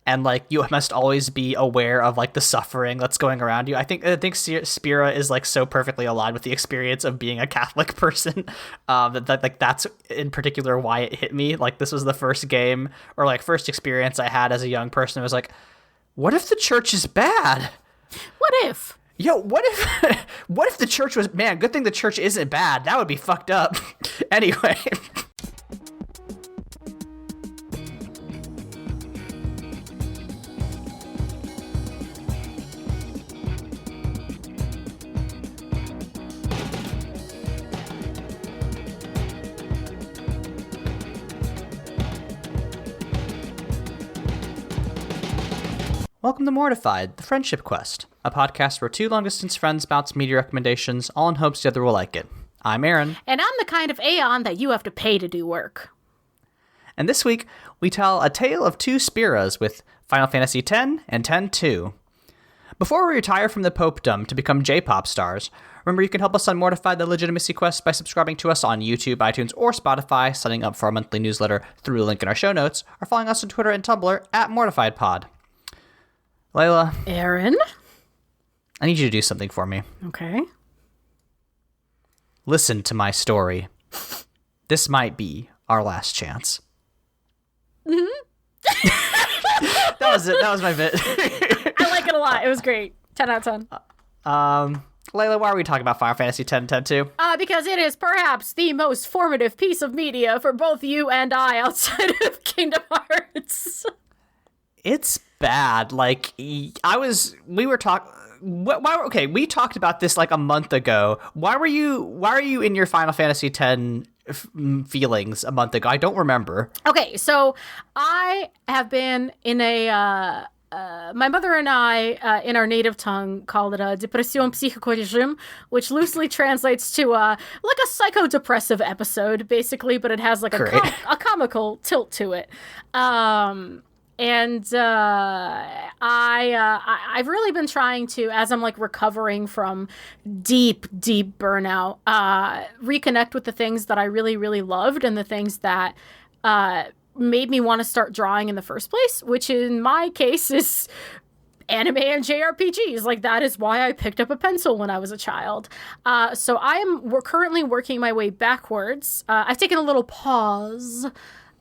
and like you must always be aware of like the suffering that's going around you. I think Spira is like so perfectly aligned with the experience of being a Catholic person. That's in particular why it hit me. Like this was the first game or like first experience I had as a young person. It was like, what if the church is bad? What if? Yo, what if the church was, man, good thing the church isn't bad. That would be fucked up. Anyway. Welcome to Mortified, the Friendship Quest, a podcast where two long-distance friends bounce media recommendations, all in hopes the other will like it. I'm Aaron. And I'm the kind of Aeon that you have to pay to do work. And this week, we tell a tale of two Spiras with Final Fantasy X and X-2. Before we retire from the popedom to become J-pop stars, remember you can help us on Mortified the Legitimacy Quest by subscribing to us on YouTube, iTunes, or Spotify, signing up for our monthly newsletter through a link in our show notes, or following us on Twitter and Tumblr at MortifiedPod. Leyla. Aaron? I need you to do something for me. Okay. Listen to my story. This might be our last chance. Mm-hmm. That was it. That was my bit. I like it a lot. It was great. 10 out of 10. Leyla, why are we talking about Final Fantasy X and X-2? Because it is perhaps the most formative piece of media for both you and I outside of Kingdom Hearts. It's bad. Like, we talked about this like a month ago. Why are you in your Final Fantasy X feelings a month ago? I don't remember. Okay, so I have been in a, my mother and I, in our native tongue, called it a depression psychique, which loosely translates to like a psychodepressive episode, basically, but it has like a comical tilt to it. And I've really been trying to, as I'm like recovering from deep burnout, reconnect with the things that I really, really loved and the things that made me want to start drawing in the first place, which in my case is anime and JRPGs. Like, that is why I picked up a pencil when I was a child. So we're currently working my way backwards. I've taken a little pause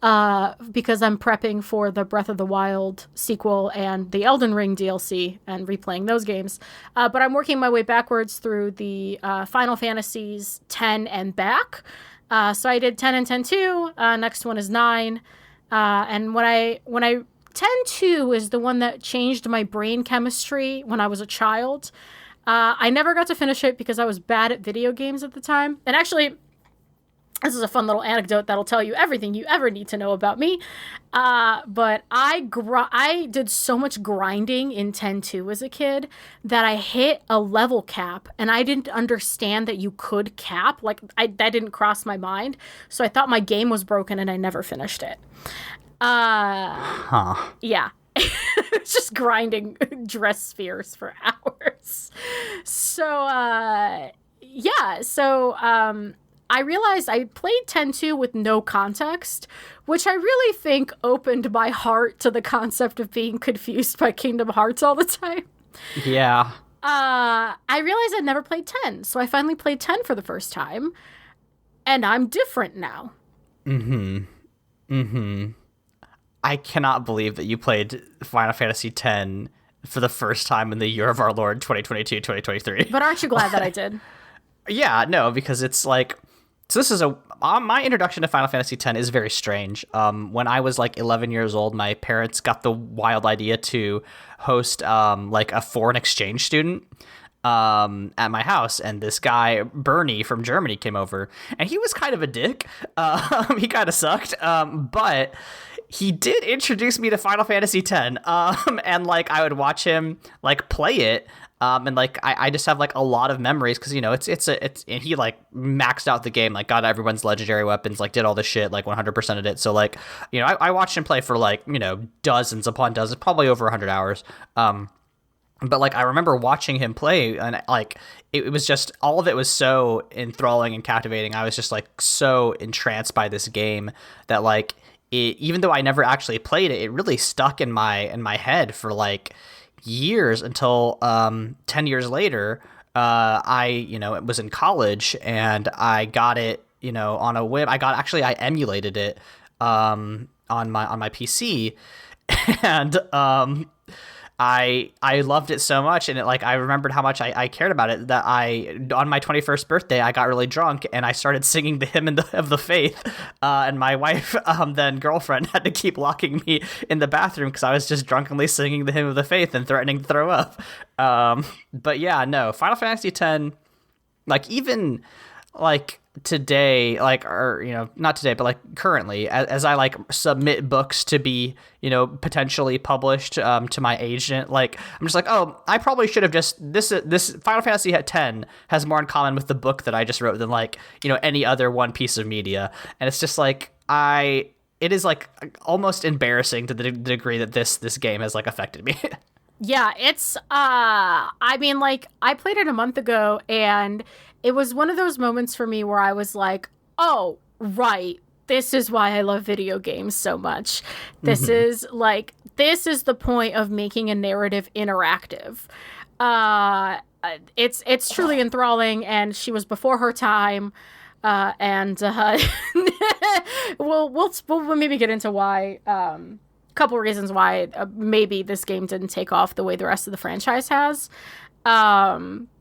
because I'm prepping for the Breath of the Wild sequel and the Elden Ring DLC and replaying those games. But I'm working my way backwards through the Final Fantasies 10 and back. So I did 10 and 10-2. Next one is 9. And when I 10-2 is the one that changed my brain chemistry when I was a child. I never got to finish it because I was bad at video games at the time. And actually, this is a fun little anecdote that'll tell you everything you ever need to know about me. But I did so much grinding in 10-2 as a kid that I hit a level cap, and I didn't understand that you could cap. Like, that didn't cross my mind. So I thought my game was broken, and I never finished it. Yeah. It's just grinding dress spheres for hours. So, yeah. So, I realized I played 10-2 with no context, which I really think opened my heart to the concept of being confused by Kingdom Hearts all the time. Yeah. I realized I'd never played 10, so I finally played 10 for the first time, and I'm different now. I cannot believe that you played Final Fantasy X for the first time in the year of our Lord 2022-2023. But aren't you glad that I did? Yeah, no, because it's like... So this is my introduction to Final Fantasy X is very strange. When I was like 11 years old, my parents got the wild idea to host like a foreign exchange student at my house, and this guy Bernie from Germany came over, and he was kind of a dick. He kind of sucked, but he did introduce me to Final Fantasy X, and like I would watch him like play it. And like I just have like a lot of memories because, you know, it's and he like maxed out the game, like got everyone's legendary weapons, like did all this shit, like 100% of it. So like, you know, I watched him play for like, you know, dozens upon dozens, probably over 100 hours. But like I remember watching him play, and like it was just, all of it was so enthralling and captivating. I was just like so entranced by this game that like even though I never actually played it, it really stuck in my head for like years until 10 years later. I was in college and I got it, on a whim. I emulated it on my PC, and I loved it so much, and I remembered how much I cared about it, that on my 21st birthday I got really drunk and I started singing the hymn of the faith, and my wife, then girlfriend, had to keep locking me in the bathroom because I was just drunkenly singing the hymn of the faith and threatening to throw up. But yeah, no, Final Fantasy X, even today, not today, but currently, as I submit books to be, potentially published to my agent, I'm just oh, I probably should have just this Final Fantasy X has more in common with the book that I just wrote than any other one piece of media, and it's just it is almost embarrassing to the degree that this game has affected me. Yeah, it's I played it a month ago, and it was one of those moments for me where I was like, oh, right, this is why I love video games so much. This is the point of making a narrative interactive. It's truly enthralling, and she was before her time. We'll maybe get into why, couple reasons why maybe this game didn't take off the way the rest of the franchise has.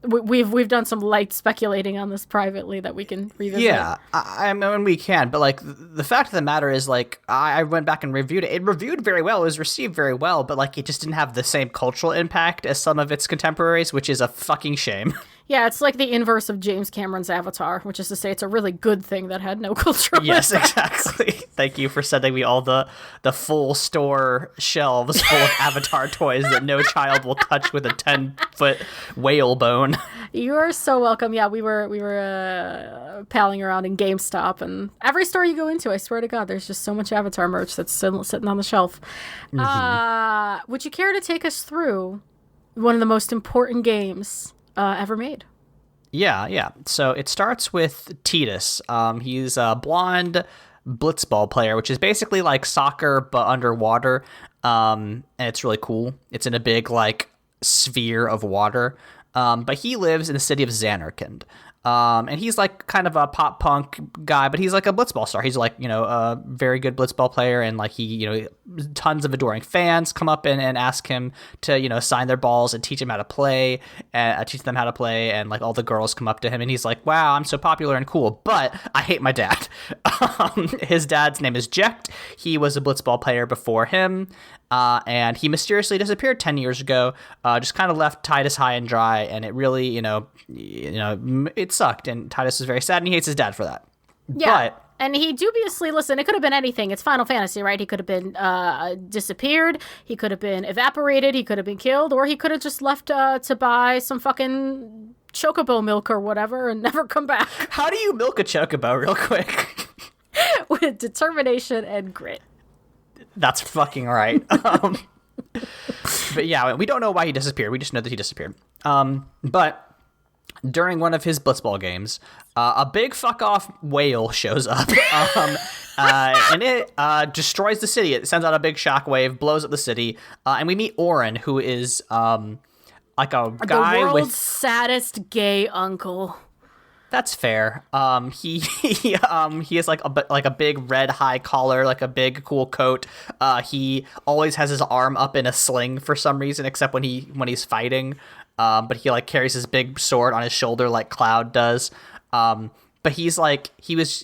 We've done some light speculating on this privately that we can revisit. Yeah, I mean, we can, but the fact of the matter is I went back and reviewed it. It reviewed very well. It was received very well, but it just didn't have the same cultural impact as some of its contemporaries, which is a fucking shame. Yeah, it's like the inverse of James Cameron's Avatar, which is to say it's a really good thing that had no cultural Yes, impact. exactly. Thank you for sending me all the full store shelves full of Avatar toys that no child will touch with a 10-foot whale bone. You are so welcome. Yeah, we were palling around in GameStop, and every store you go into, I swear to God, there's just so much Avatar merch that's sitting on the shelf. Would you care to take us through one of the most important games ever made? Yeah. So it starts with Tidus. He's a blonde blitzball player, which is basically like soccer but underwater. And it's really cool. It's in a big sphere of water. But he lives in the city of Xanarkand. And he's kind of a pop punk guy, but he's a blitzball star. He's a very good blitzball player, and he tons of adoring fans come up and ask him to sign their balls and teach them how to play, and all the girls come up to him and he's like, wow, I'm so popular and cool, but I hate my dad. His dad's name is Jecht. He was a blitzball player before him. And he mysteriously disappeared 10 years ago, just kind of left Tidus high and dry, and it really, it sucked, and Tidus was very sad, and he hates his dad for that. Yeah, and he dubiously, listen, it could have been anything. It's Final Fantasy, right? He could have been disappeared, he could have been evaporated, he could have been killed, or he could have just left to buy some fucking chocobo milk or whatever and never come back. How do you milk a chocobo real quick? With determination and grit. That's fucking right. But yeah, we don't know why he disappeared. We just know that he disappeared. But during one of his blitzball games, a big fuck off whale shows up, and it destroys the city. It sends out a big shockwave, blows up the city, and we meet Orin, who is a guy the world's with saddest gay uncle. That's fair. He has a big red high collar, a big cool coat. He always has his arm up in a sling for some reason, except when he's fighting. But he carries his big sword on his shoulder like Cloud does. But he was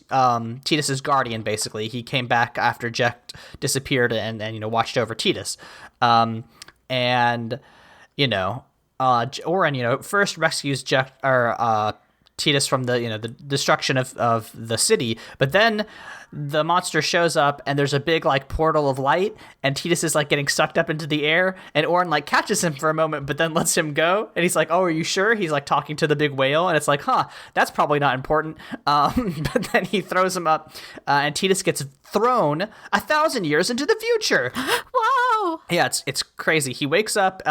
Tidus's guardian basically. He came back after Jecht disappeared and watched over Tidus. Orin first rescues Jecht Tidus from the destruction of the city, but then the monster shows up and there's a big portal of light, and Tidus is getting sucked up into the air, and Orin catches him for a moment but then lets him go, and he's like, oh, are you sure? He's talking to the big whale, and it's that's probably not important. But then he throws him up, and Tidus gets thrown 1,000 years into the future. Whoa, no! Yeah, it's crazy. He wakes up,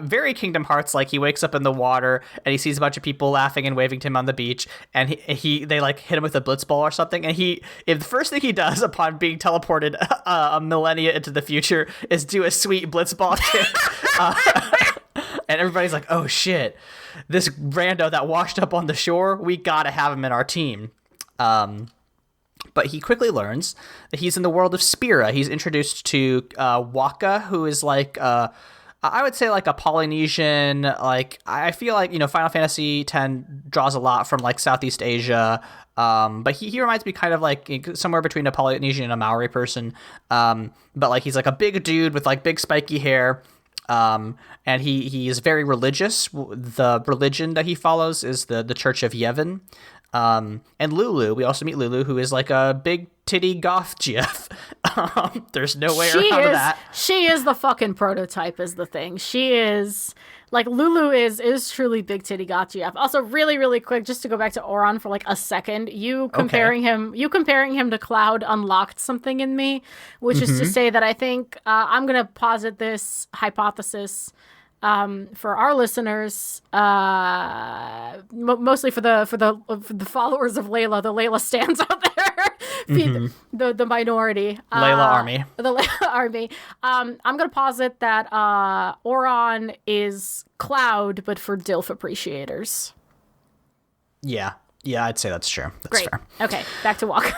very Kingdom Hearts, like he wakes up in the water and he sees a bunch of people laughing and waving to him on the beach, and they like hit him with a blitzball or something, and the first thing he does upon being teleported a millennia into the future is do a sweet blitzball kick. And everybody's like, oh shit, this rando that washed up on the shore, we gotta have him in our team. But he quickly learns that he's in the world of Spira. He's introduced to Waka, who is like, I would say like a Polynesian, like, I feel like, Final Fantasy X draws a lot from like Southeast Asia. But he reminds me kind of like somewhere between a Polynesian and a Maori person. But like, he's like a big dude with like big spiky hair. And he is very religious. The religion that he follows is the Church of Yevon. And Lulu, we also meet Lulu, who is like a big titty goth GF. There's no way around that. She is the fucking prototype is the thing. She is, like, Lulu is truly big titty goth GF. Also, really, really quick, just to go back to Auron for like a second, you comparing him to Cloud unlocked something in me, which is to say that I think, I'm going to posit this hypothesis for our listeners, mostly for the followers of Leyla, the Leyla stands out there, the minority, Leyla army, the Leyla army. I'm gonna posit that Auron is Cloud, but for DILF appreciators. Yeah, I'd say that's true. That's Great. fair. Okay, back to Waka.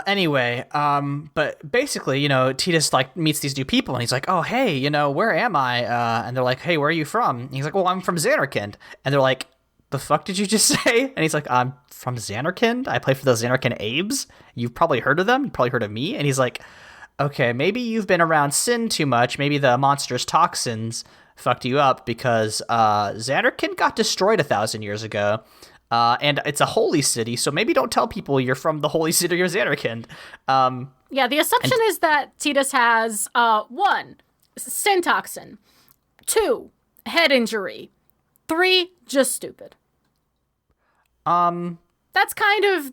Anyway, but basically, Tidus like meets these new people and he's like, oh, hey, where am I? And they're like, hey, where are you from? And he's like, well, I'm from Xanarkand. And they're like, the fuck did you just say? And he's like, I'm from Xanarkand. I play for the Xanarkand Abes. You've probably heard of them. You've probably heard of me. And he's like, okay, maybe you've been around Sin too much. Maybe the monster's toxins fucked you up because, Xanarkand got destroyed 1,000 years ago. And it's a holy city, so maybe don't tell people you're from the holy city of Xanarkand. Yeah, the assumption is that Tidus has 1, sin toxin, 2, head injury, 3, just stupid. That's kind of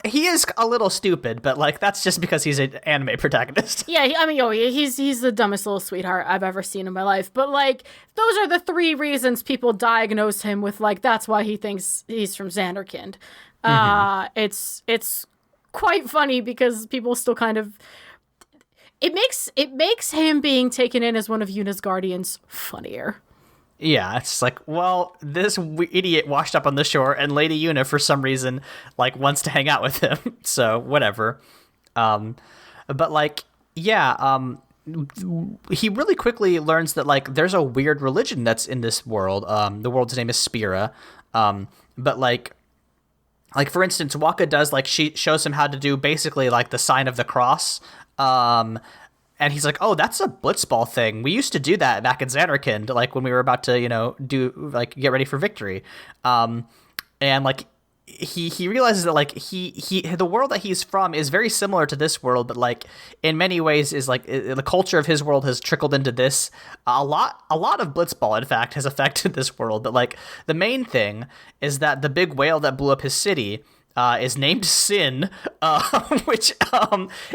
he is a little stupid, but like that's just because he's an anime protagonist. Yeah, he's the dumbest little sweetheart I've ever seen in my life. But like those are the 3 reasons people diagnose him with like that's why he thinks he's from Xanarkand. It's quite funny because people still kind of it makes him being taken in as one of Yuna's guardians funnier. Yeah, it's like, well, this idiot washed up on the shore, and Lady Yuna, for some reason, like, wants to hang out with him. So, whatever. But, like, yeah, he really quickly learns that, like, there's a weird religion that's in this world. The world's name is Spira. But, like, for instance, Waka does, like, she shows him how to do basically, like, the sign of the cross. And he's like, oh, that's a blitzball thing. We used to do that back in Xanarkand, like when we were about to, get ready for victory. And like he realizes that like the world that he's from is very similar to this world, but like in many ways is like the culture of his world has trickled into this. A lot of blitzball, in fact, has affected this world. But like the main thing is that the big whale that blew up his city is named Sin, which,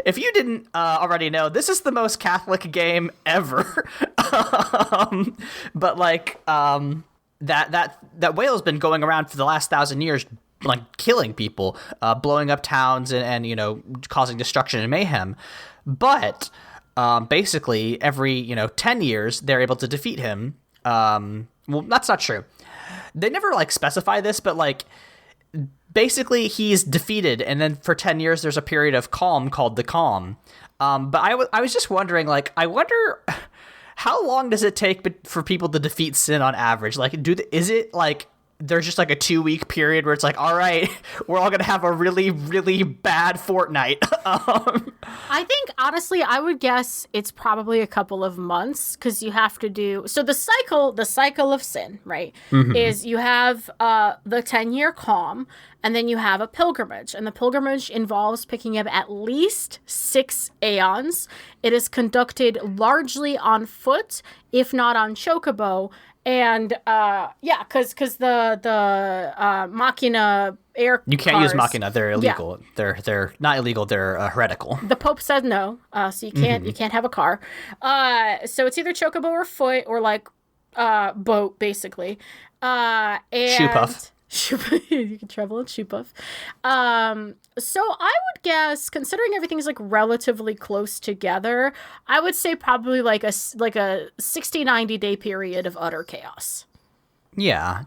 if you didn't already know, this is the most Catholic game ever. But like, that whale's been going around for the last 1,000 years, like killing people, blowing up towns and causing destruction and mayhem. But basically, every 10 years they're able to defeat him. Well, that's not true. They never like specify this, but like. Basically, he's defeated, and then for 10 years, there's a period of calm called the Calm. But I was just wondering, like, I wonder how long does it take for people to defeat Sin on average? Like, is it like there's just like a 2-week period where it's like, all right, we're all gonna have a really, really bad fortnight. I think honestly, I would guess it's probably a couple of months because you have to do so the cycle of Sin, right? Is you have the 10-year calm, and then you have a pilgrimage, and the pilgrimage involves picking up at least 6 aeons. It is conducted largely on foot, if not on chocobo. And because the Machina air You can't cars. use Machina. They're illegal. Yeah. They're not illegal. They're heretical. The Pope said no, so you can't have a car. So it's either chocobo or foot or like boat, basically. And Shoe puff. You can travel in shoe puff. So I would guess, considering everything's like relatively close together, I would say probably like a 60-90 day period of utter chaos. Yeah.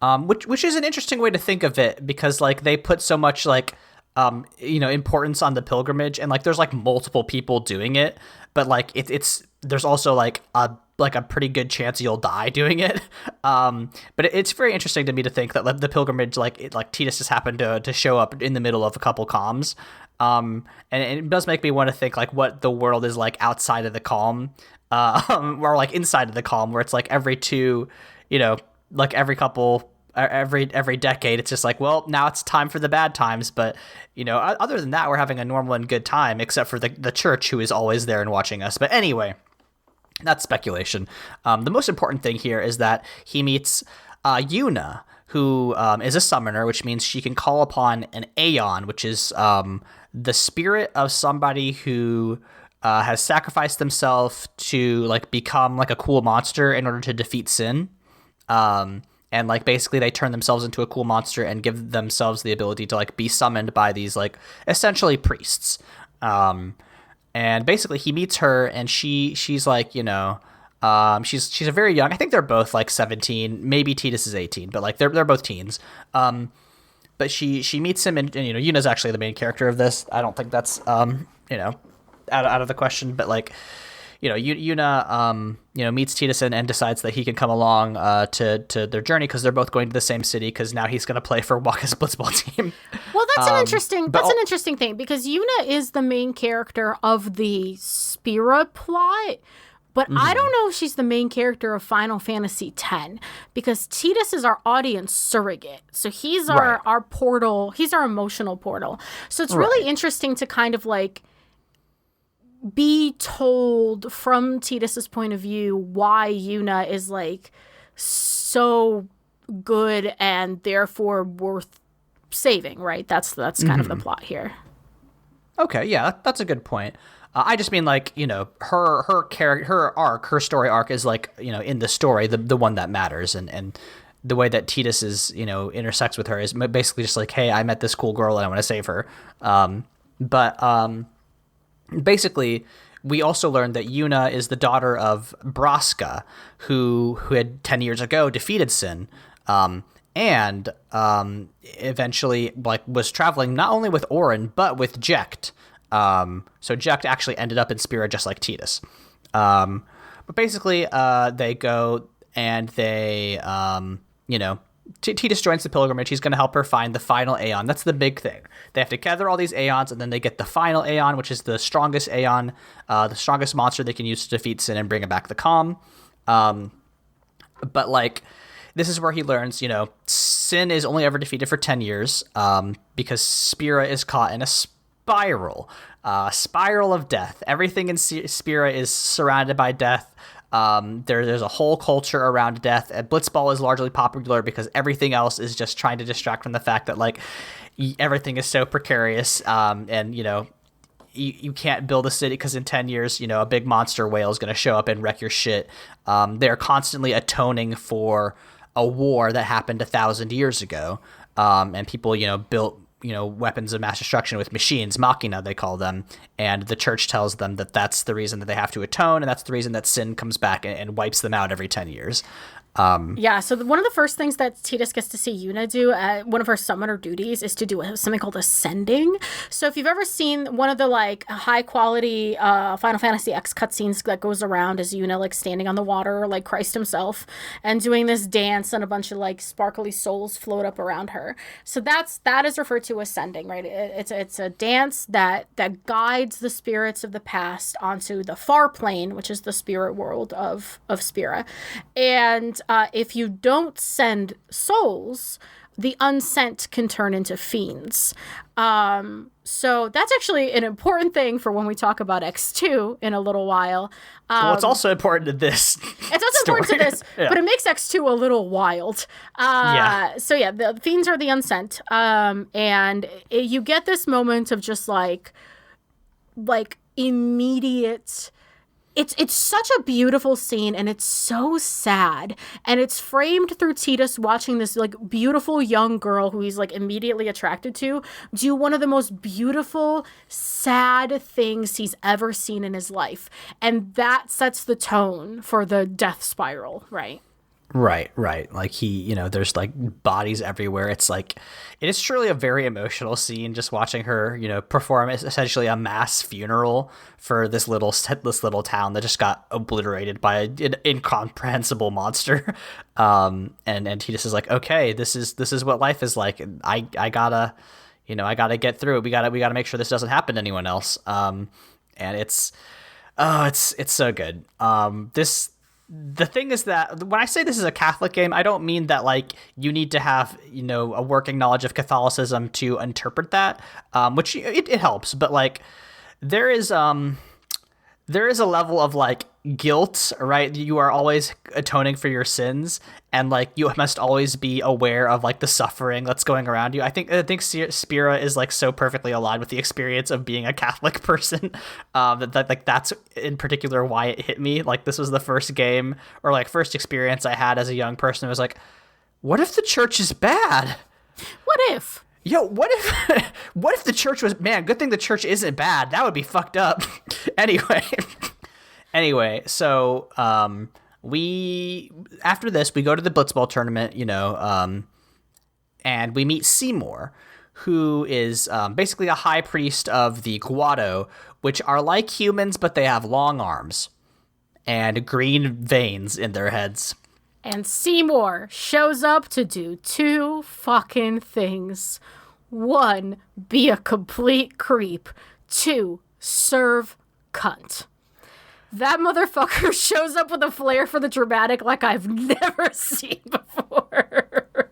Which is an interesting way to think of it, because like they put so much like importance on the pilgrimage, and like there's like multiple people doing it, but like it's there's also like a pretty good chance you'll die doing it. But it's very interesting to me to think that like, the pilgrimage, like Titus just happened to show up in the middle of a couple comms. And it does make me want to think like what the world is like outside of the calm, or like inside of the calm, where it's like every two, like every couple, every decade, it's just like, well, now it's time for the bad times. But other than that, we're having a normal and good time, except for the church, who is always there and watching us. But anyway, that's speculation. The most important thing here is that he meets Yuna, who is a summoner, which means she can call upon an Aeon, which is the spirit of somebody who has sacrificed themselves to like become like a cool monster in order to defeat sin. And like basically they turn themselves into a cool monster and give themselves the ability to like be summoned by these like essentially priests. And basically he meets her, and she's like, she's a very young, I think they're both like 17, maybe Titus is 18, but like they're both teens. But she meets him, and Yuna's actually the main character of this. I don't think that's out of the question, but like Yuna meets Titus and decides that he can come along to their journey, because they're both going to the same city, because now he's going to play for Waka's blitzball team. Well, that's an interesting thing, because Yuna is the main character of the Spira plot, but I don't know if she's the main character of Final Fantasy X, because Titus is our audience surrogate. So he's our portal, he's our emotional portal. So it's really interesting to kind of like be told from Titus's point of view why Yuna is like so good and therefore worth saving, right? That's kind of the plot here. Okay, yeah, that's a good point. I just mean like, her character, her arc, her story arc is like, in the story, the one that matters, and the way that Titus is, intersects with her is basically just like, hey, I met this cool girl and I want to save her. Basically, we also learned that Yuna is the daughter of Braska, who had 10 years ago defeated Sin, and eventually like was traveling not only with Auron but with Jecht. So Jecht actually ended up in Spira just like Titus. But basically, they go and they, Titus joins the pilgrimage. He's going to help her find the final Aeon. That's the big thing. They have to gather all these Aeons, and then they get the final Aeon, which is the strongest Aeon, the strongest monster they can use to defeat Sin and bring it back the calm. But like, this is where he learns, Sin is only ever defeated for 10 years, because Spira is caught in a spiral of death. Everything in Spira is surrounded by death. There's a whole culture around death, and Blitzball is largely popular because everything else is just trying to distract from the fact that like everything is so precarious, and you can't build a city because in 10 years a big monster whale is going to show up and wreck your shit. They're constantly atoning for a war that happened 1,000 years ago, and people built weapons of mass destruction with machines, Machina they call them, and the church tells them that that's the reason that they have to atone, and that's the reason that Sin comes back and wipes them out every 10 years. So one of the first things that Titus gets to see Yuna do, one of her summoner duties, is to do something called ascending. So if you've ever seen one of the like high quality Final Fantasy X cutscenes that goes around as Yuna like standing on the water like Christ himself and doing this dance, and a bunch of like sparkly souls float up around her. So that is referred to as ascending, right? It's a dance that guides the spirits of the past onto the far plane, which is the spirit world of Spira. And if you don't send souls, the unsent can turn into fiends. So that's actually an important thing for when we talk about X2 in a little while. Well, it's also important to this. It's also important to this, yeah. But it makes X2 a little wild. So yeah, the fiends are the unsent. And you get this moment of just like immediate. It's such a beautiful scene, and it's so sad, and it's framed through Tidus watching this like beautiful young girl who he's like immediately attracted to do one of the most beautiful, sad things he's ever seen in his life, and that sets the tone for the death spiral, right? Right. Like there's like bodies everywhere. It's like, it is truly a very emotional scene just watching her, perform essentially a mass funeral for this little town that just got obliterated by an incomprehensible monster. And Tidus is like, okay, this is what life is like. I gotta get through it. We gotta make sure this doesn't happen to anyone else. And it's so good. The thing is that when I say this is a Catholic game, I don't mean that like you need to have, a working knowledge of Catholicism to interpret that, which it helps. But like there is a level of like guilt, right? You are always atoning for your sins, and like you must always be aware of like the suffering that's going around you. I think Spira is like so perfectly aligned with the experience of being a Catholic person, that's in particular why it hit me. Like this was the first game or like first experience I had as a young person. It was like, what if the church is bad? What if? Yo, what if the church was, man, good thing the church isn't bad. That would be fucked up. Anyway, so after this we go to the Blitzball tournament, and we meet Seymour, who is basically a high priest of the Guado, which are like humans, but they have long arms and green veins in their heads. And Seymour shows up to do two fucking things. 1, be a complete creep. 2, serve cunt. That motherfucker shows up with a flair for the dramatic like I've never seen before.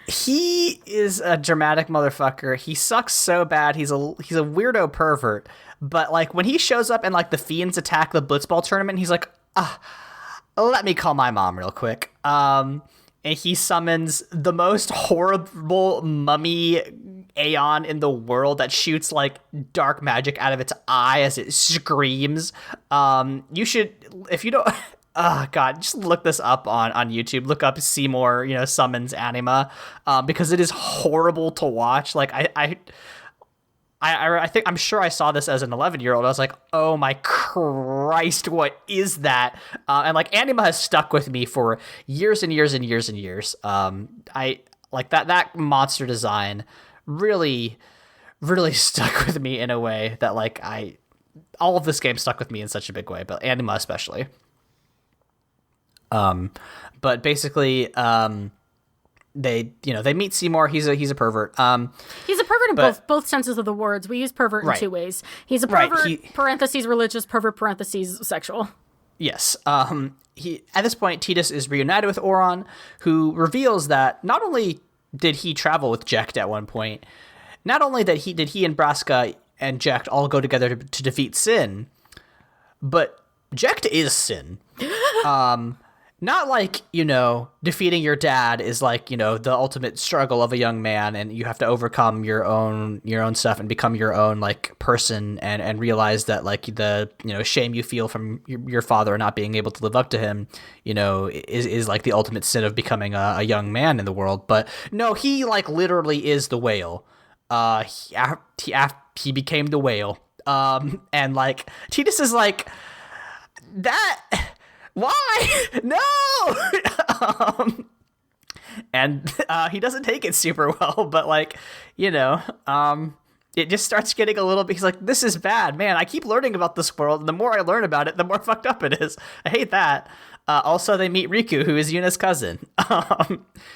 He is a dramatic motherfucker. He sucks so bad. He's a weirdo pervert. But like when he shows up and like the fiends attack the Blitzball tournament, he's like, let me call my mom real quick. And he summons the most horrible mummy Aeon in the world that shoots like dark magic out of its eye as it screams. You should, if you don't, oh god, just look this up on YouTube. Look up Seymour, summons anima, because it is horrible to watch. Like I think, I'm sure I saw this as an 11-year-old. I was like, oh my Christ, what is that? And like anima has stuck with me for years and years and years and years. I like that monster design really, really stuck with me in a way that like all of this game stuck with me in such a big way, but anima especially. But basically, they meet Seymour. He's a pervert. He's a pervert in both senses of the words. We use pervert in 2 ways. He's a pervert, parentheses religious, pervert, parentheses sexual. Yes. He at this point, Tidus is reunited with Auron, who reveals that not only did he travel with Jecht at one point, not only did he and Braska and Jecht all go together to defeat Sin, but Jecht is Sin. Not like, defeating your dad is like, the ultimate struggle of a young man, and you have to overcome your own stuff and become your own like person and realize that like the, shame you feel from your father not being able to live up to him, is like the ultimate sin of becoming a young man in the world. But no, he like literally is the whale. He became the whale. And like Tidus is like that. Why? No! And he doesn't take it super well, but like, it just starts getting a little bit, he's like, this is bad, man. I keep learning about this world, and the more I learn about it, the more fucked up it is. I hate that. Also, they meet Riku, who is Yuna's cousin.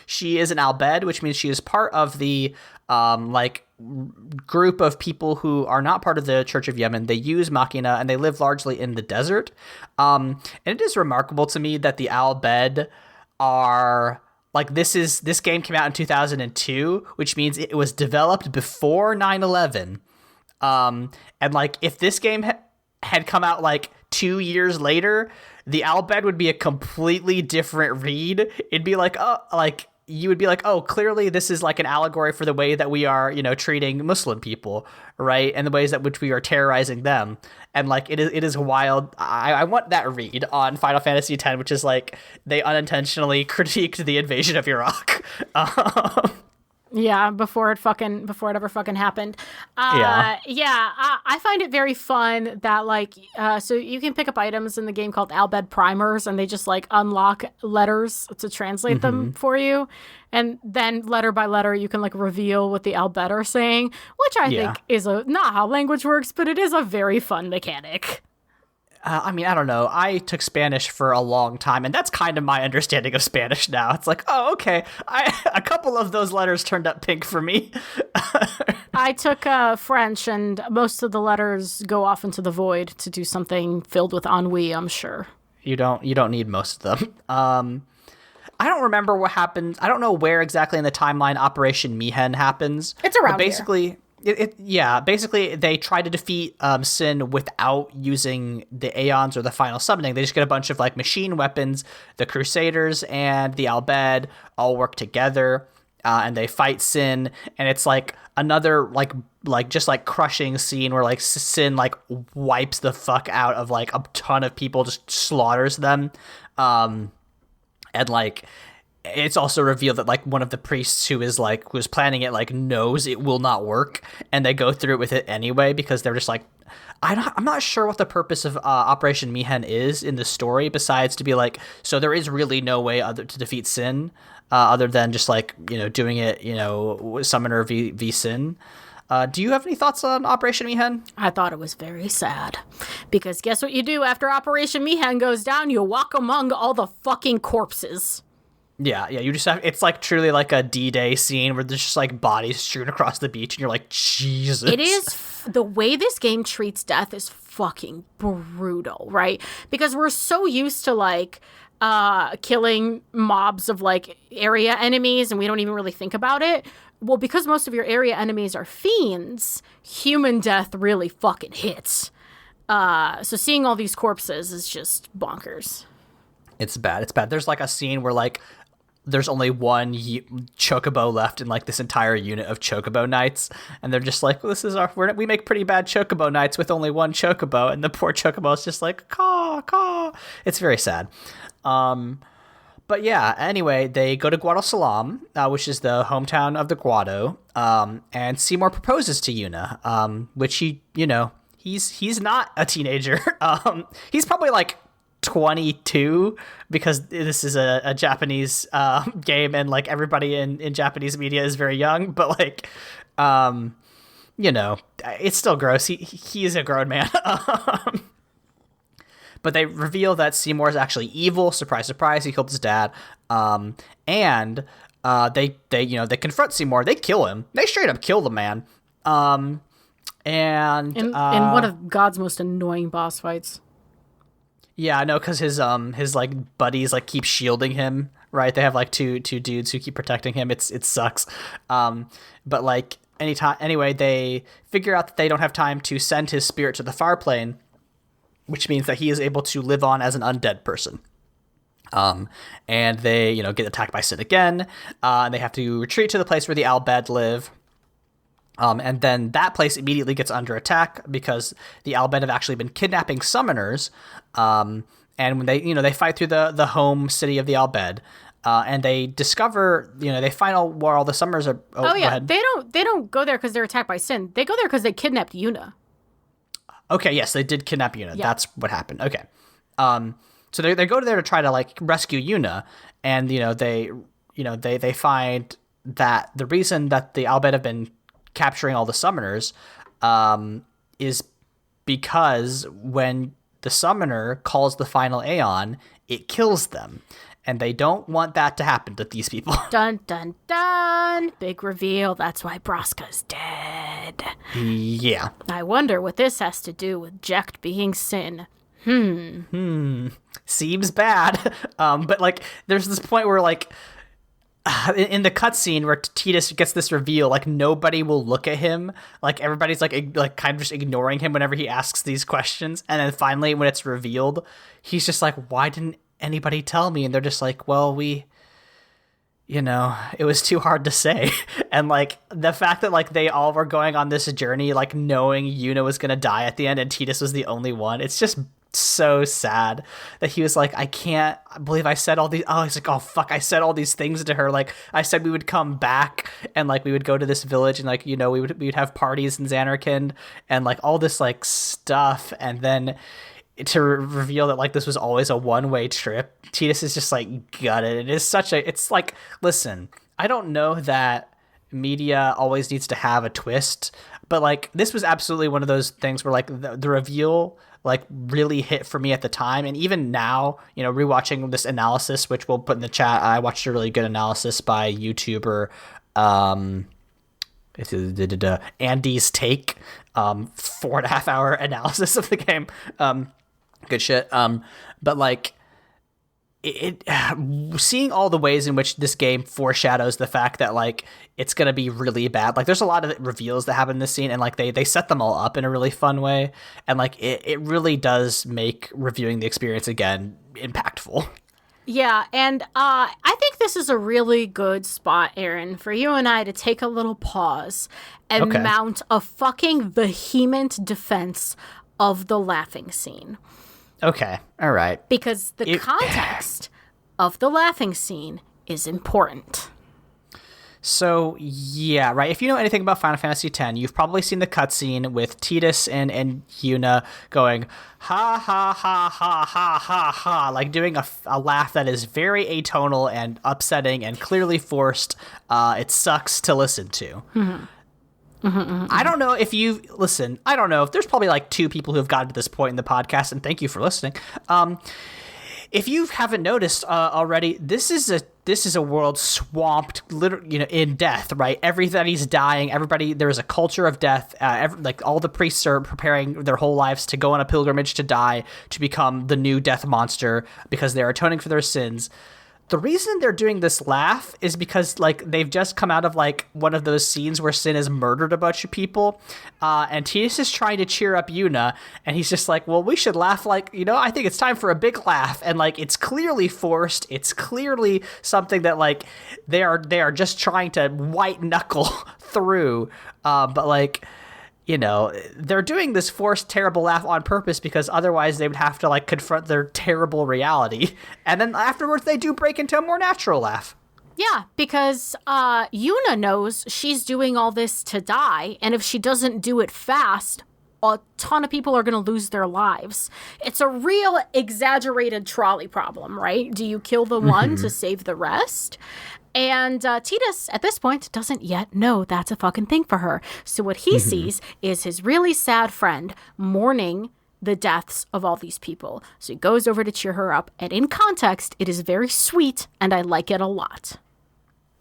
She is an Albed, which means she is part of the group of people who are not part of the Church of Yemen. They use Machina, and they live largely in the desert. And it is remarkable to me that the Albed are like, this game came out in 2002, which means it was developed before 9/11. And like if this game had come out like 2 years later, the Albed would be a completely different read. It'd be like, oh, like you would be like, oh, clearly this is like an allegory for the way that we are, treating Muslim people, right? And the ways that which we are terrorizing them. And like it is wild. I want that read on Final Fantasy X, which is like they unintentionally critiqued the invasion of Iraq. Yeah, before it ever fucking happened. I find it very fun that like so you can pick up items in the game called Albed primers, and they just like unlock letters to translate them for you, and then letter by letter you can like reveal what the Albed are saying, which I think is not how language works, but it is a very fun mechanic. I mean, I don't know. I took Spanish for a long time, and that's kind of my understanding of Spanish now. It's like, oh, okay. A couple of those letters turned up pink for me. I took French, and most of the letters go off into the void to do something filled with ennui, I'm sure. You don't need most of them. I don't remember what happens. I don't know where exactly in the timeline Operation Mihen happens. It's around basically. Basically, they try to defeat Sin without using the Aeons or the final summoning. They just get a bunch of like machine weapons. The Crusaders and the Albed all work together, and they fight Sin. And it's like another like just like crushing scene where like Sin like wipes the fuck out of like a ton of people, just slaughters them, and like. It's also revealed that like one of the priests who's planning it like knows it will not work, and they go through it with it anyway because they're just like, I'm not sure what the purpose of Operation Mihen is in the story besides to be like, so there is really no way to defeat Sin other than just like doing it Summoner v Sin. Do you have any thoughts on Operation Mihen? I thought it was very sad because guess what you do after Operation Mihen goes down? You walk among all the fucking corpses. Yeah, you just have, it's like truly like a D-Day scene where there's just like bodies strewn across the beach and you're like, Jesus. It is, the way this game treats death is fucking brutal, right? Because we're so used to like killing mobs of like area enemies and we don't even really think about it. Well, because most of your area enemies are fiends, human death really fucking hits. So seeing all these corpses is just bonkers. It's bad. There's like a scene where like there's only one chocobo left in like this entire unit of chocobo knights, and they're just like, this is we make pretty bad chocobo knights with only one chocobo, and the poor chocobo is just like caw caw. It's very sad. But yeah, anyway, they go to Guadalsalam, which is the hometown of the Guado, and Seymour proposes to Yuna, which he's not a teenager. He's probably like 22 because this is a Japanese game and like everybody in Japanese media is very young, but like it's still gross. He is a grown man. But they reveal that Seymour is actually evil. Surprise, surprise! He killed his dad. And they confront Seymour. They kill him. They straight up kill the man. And in one of God's most annoying boss fights. Yeah, I know, because his like buddies like keep shielding him. Right? They have like two dudes who keep protecting him. It sucks. But like anyway, they figure out that they don't have time to send his spirit to the far plane, which means that he is able to live on as an undead person. And they, get attacked by Sin again, and they have to retreat to the place where the Albed live. And then that place immediately gets under attack because the Albed have actually been kidnapping summoners. And when they fight through the home city of the Albed, and they discover, they find out where all the summoners are. Oh yeah, they don't go there because they're attacked by Sin. They go there because they kidnapped Yuna. Okay, yes, they did kidnap Yuna. Yeah. That's what happened. Okay. So they go there to try to like rescue Yuna, and they find that the reason that the Albed have been capturing all the summoners is because when the summoner calls the final Aeon, it kills them. And they don't want that to happen to these people. Dun, dun, dun. Big reveal. That's why Braska's dead. Yeah. I wonder what this has to do with Jecht being Sin. Seems bad. But, like, there's this point where, like, in the cutscene where Titus gets this reveal, like nobody will look at him, like everybody's like kind of just ignoring him whenever he asks these questions, and then finally when it's revealed, he's just like, why didn't anybody tell me? And they're just like, well, it was too hard to say. And like the fact that like they all were going on this journey, like knowing Yuna was gonna die at the end and Titus was the only one, it's just so sad that he was like, I can't believe I said all these. Oh, he's like, oh fuck, I said all these things to her. Like I said we would come back and like we would go to this village and like we would have parties in Zanarkand and like all this like stuff, and then to reveal that like this was always a one-way trip. Titus is just like gutted. It's like, listen, I don't know that media always needs to have a twist, but like this was absolutely one of those things where like the reveal like really hit for me at the time. And even now, rewatching this analysis, which we'll put in the chat, I watched a really good analysis by YouTuber Andy's Take, 4.5 hour analysis of the game. Good shit. But like seeing all the ways in which this game foreshadows the fact that like it's gonna be really bad. Like there's a lot of reveals that happen in this scene, and like they set them all up in a really fun way, and like it really does make reviewing the experience again impactful. Yeah, and I think this is a really good spot, Aaron, for you and I to take a little pause and mount a fucking vehement defense of the laughing scene. Okay, all right. Because the context of the laughing scene is important. So, yeah, right. If you know anything about Final Fantasy X, you've probably seen the cutscene with Titus and Yuna going, ha, ha, ha, ha, ha, ha, ha, like doing a laugh that is very atonal and upsetting and clearly forced. It sucks to listen to. I don't know if I don't know if there's probably like 2 people who have gotten to this point in the podcast, and thank you for listening. If you haven't noticed already, this is a world swamped, in death. Right, everybody's dying. There is a culture of death. Like all the priests are preparing their whole lives to go on a pilgrimage to die, to become the new death monster because they are atoning for their sins. The reason they're doing this laugh is because like they've just come out of like one of those scenes where Sin has murdered a bunch of people, and Titus is trying to cheer up Yuna, and he's just like, well, we should laugh, like, I think it's time for a big laugh, and like it's clearly forced, it's clearly something that like they are just trying to white knuckle through, but like, they're doing this forced terrible laugh on purpose because otherwise they would have to like confront their terrible reality. And then afterwards they do break into a more natural laugh. Yeah, because Yuna knows she's doing all this to die. And if she doesn't do it fast, a ton of people are going to lose their lives. It's a real exaggerated trolley problem, right? Do you kill the one to save the rest? And Titus, at this point, doesn't yet know that's a fucking thing for her. So what he sees is his really sad friend mourning the deaths of all these people. So he goes over to cheer her up. And in context, it is very sweet, and I like it a lot.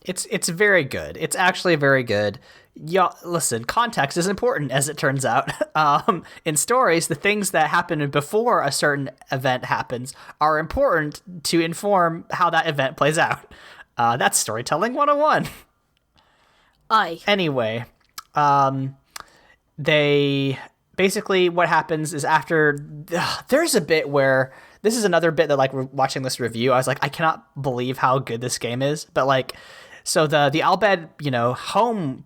It's very good. It's actually very good. Yeah, listen, context is important, as it turns out. In stories, the things that happen before a certain event happens are important to inform how that event plays out. That's storytelling 101. Anyway, they basically, what happens is after there's a bit where this is another bit that like watching this review, I was like, I cannot believe how good this game is. But like, so the Albed, home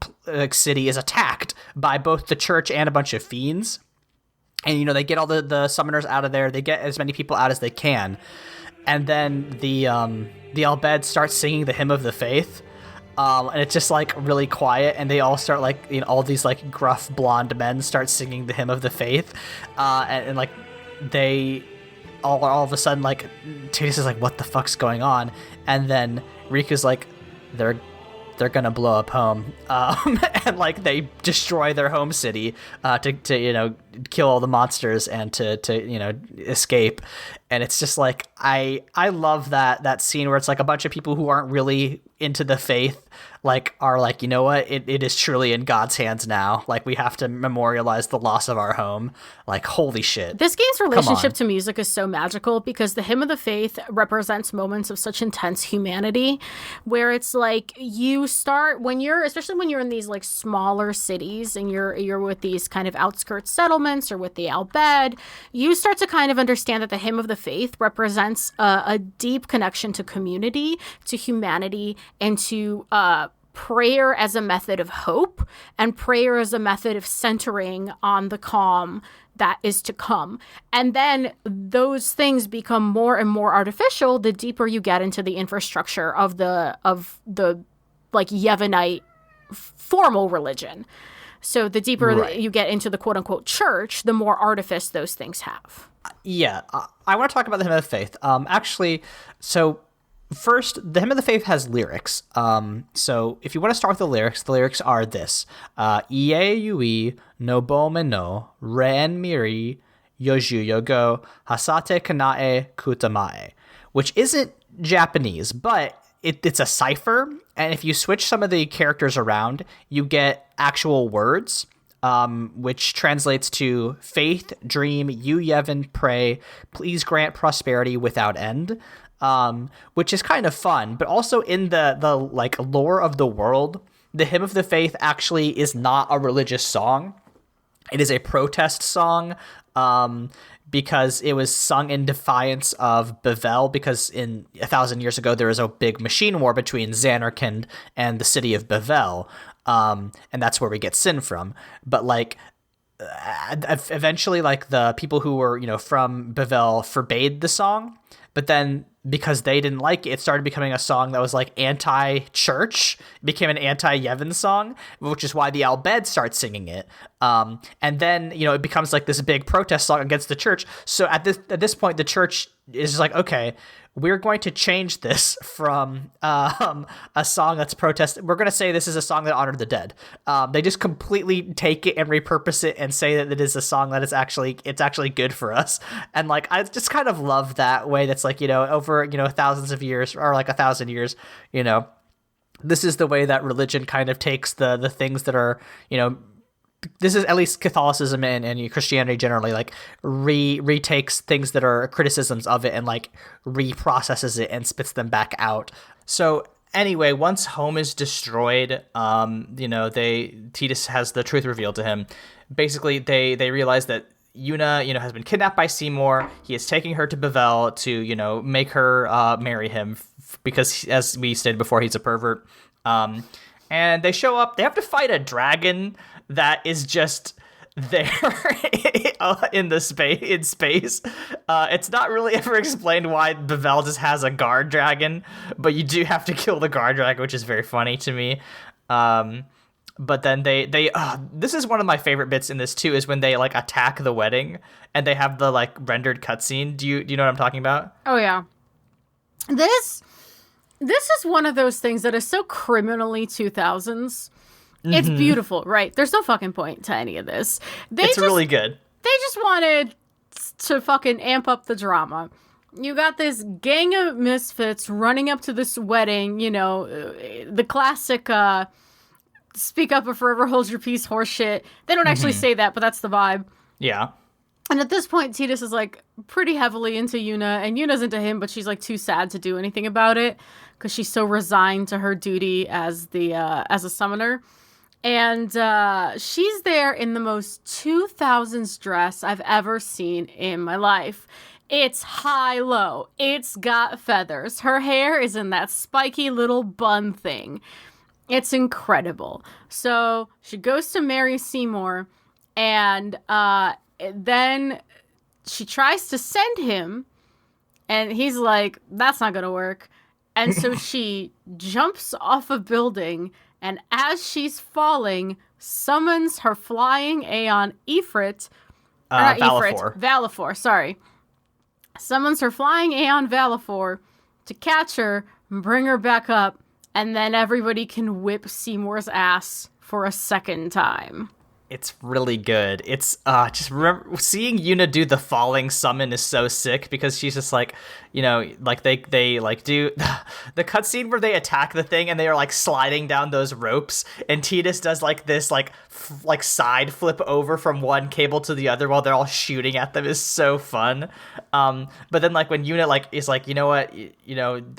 city is attacked by both the church and a bunch of fiends. And, they get all the summoners out of there. They get as many people out as they can. And then the Albed starts singing the Hymn of the Faith, and it's just like really quiet, and they all start like, all these like gruff blonde men start singing the Hymn of the Faith, and like they all of a sudden like Titus is like, what the fuck's going on? And then Riku's like, they're gonna blow up home, and like they destroy their home city to kill all the monsters and to escape. And it's just like I love that scene where it's like a bunch of people who aren't really into the faith like are like, you know what, it is truly in God's hands now. Like we have to memorialize the loss of our home. Like holy shit. This game's relationship to music is so magical because the Hymn of the Faith represents moments of such intense humanity where it's like you start when you're, especially when you're in these like smaller cities and you're with these kind of outskirts settlements or with the Al Bhed, you start to kind of understand that the Hymn of the Faith represents a deep connection to community, to humanity, and to prayer as a method of hope and prayer as a method of centering on the calm that is to come. And then those things become more and more artificial the deeper you get into the infrastructure of the like Yevonite formal religion. So the deeper you get into the quote unquote church, the more artifice those things have. Yeah, I want to talk about the Hymn of the Faith. Actually, so first, the Hymn of the Faith has lyrics. So if you want to start with the lyrics are this. Ie yui no bome no, ren miri, yoju yogo, hasate kanae kutamae, which isn't Japanese, but it's a cipher. And if you switch some of the characters around, you get actual words, which translates to faith, dream, you Yevon, pray, please grant prosperity without end. Which is kind of fun, but also in the like lore of the world, the Hymn of the Faith actually is not a religious song. It is a protest song, because it was sung in defiance of Bavel, because in 1,000 years ago, there was a big machine war between Zanarkand and the city of Bavel. And that's where we get sin from. But like, eventually, like the people who were, from Bavel forbade the song, but then because they didn't like it, it started becoming a song that was like anti-church. It became an anti-Yevon song, which is why the Al Bhed starts singing it. And then, it becomes like this big protest song against the church. So at this point, the church is like, okay, we're going to change this from a song that's protest. We're going to say this is a song that honored the dead. They just completely take it and repurpose it and say that it is a song that it's actually good for us. And like, I just kind of love that way. That's like, over, thousands of years or like 1,000 years, this is the way that religion kind of takes the things that are, this is at least Catholicism and Christianity generally, like retakes things that are criticisms of it and like reprocesses it and spits them back out. So anyway, once home is destroyed, Titus has the truth revealed to him. Basically, they realize that Yuna, has been kidnapped by Seymour. He is taking her to Bavel to, make her marry him because, as we stated before, he's a pervert. And they show up. They have to fight a dragon that is just there in space. It's not really ever explained why Bavel just has a guard dragon, but you do have to kill the guard dragon, which is very funny to me. But then they this is one of my favorite bits in this too, is when they like attack the wedding and they have the like rendered cutscene. Do you know what I'm talking about? Oh yeah. This is one of those things that is so criminally 2000s. It's beautiful, right? There's no fucking point to any of this. It's really good. They just wanted to fucking amp up the drama. You got this gang of misfits running up to this wedding, the classic speak up or forever hold your peace horse shit. They don't actually say that, but that's the vibe. Yeah. And at this point, Titus is like pretty heavily into Yuna, and Yuna's into him, but she's like too sad to do anything about it because she's so resigned to her duty as as a summoner. And she's there in the most 2000s dress I've ever seen in my life. It's high-low. It's got feathers. Her hair is in that spiky little bun thing. It's incredible. So she goes to marry Seymour, and then she tries to send him, and he's like, that's not going to work. And so she jumps off a building, and as she's falling, summons her flying Aeon Ifrit. Valifor, sorry. Summons her flying Aeon Valifor to catch her and bring her back up, and then everybody can whip Seymour's ass for a second time. It's really good. It's just remember seeing Yuna do the falling summon is so sick because she's just like, like they like do the cutscene where they attack the thing and they are like sliding down those ropes, and Tidus does like this like side flip over from one cable to the other while they're all shooting at them is so fun. But then like when Yuna like is like, you know what,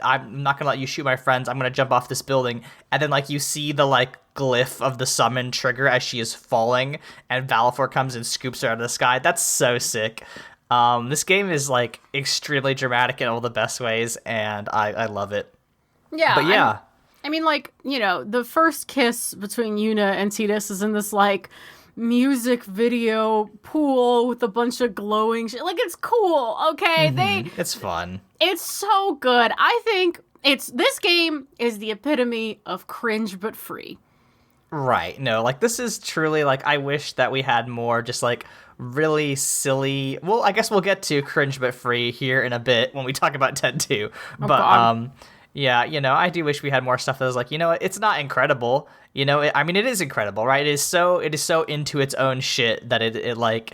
I'm not gonna let you shoot my friends, I'm gonna jump off this building, and then like you see the like glyph of the summon trigger as she is falling, and Valifor comes and scoops her out of the sky. That's so sick. This game is like extremely dramatic in all the best ways, and I love it. Yeah, but yeah, I mean, like, the first kiss between Yuna and Tidus is in this like music video pool with a bunch of glowing shit. Like, it's cool, okay? It's fun. It's so good. I think this game is the epitome of cringe but free. Right. No, like this is truly like, I wish that we had more just like really silly. Well, I guess we'll get to cringe but free here in a bit when we talk about 10-2. But yeah, I do wish we had more stuff that was like, it's not incredible. I mean, it is incredible, right? It is so into its own shit that it like,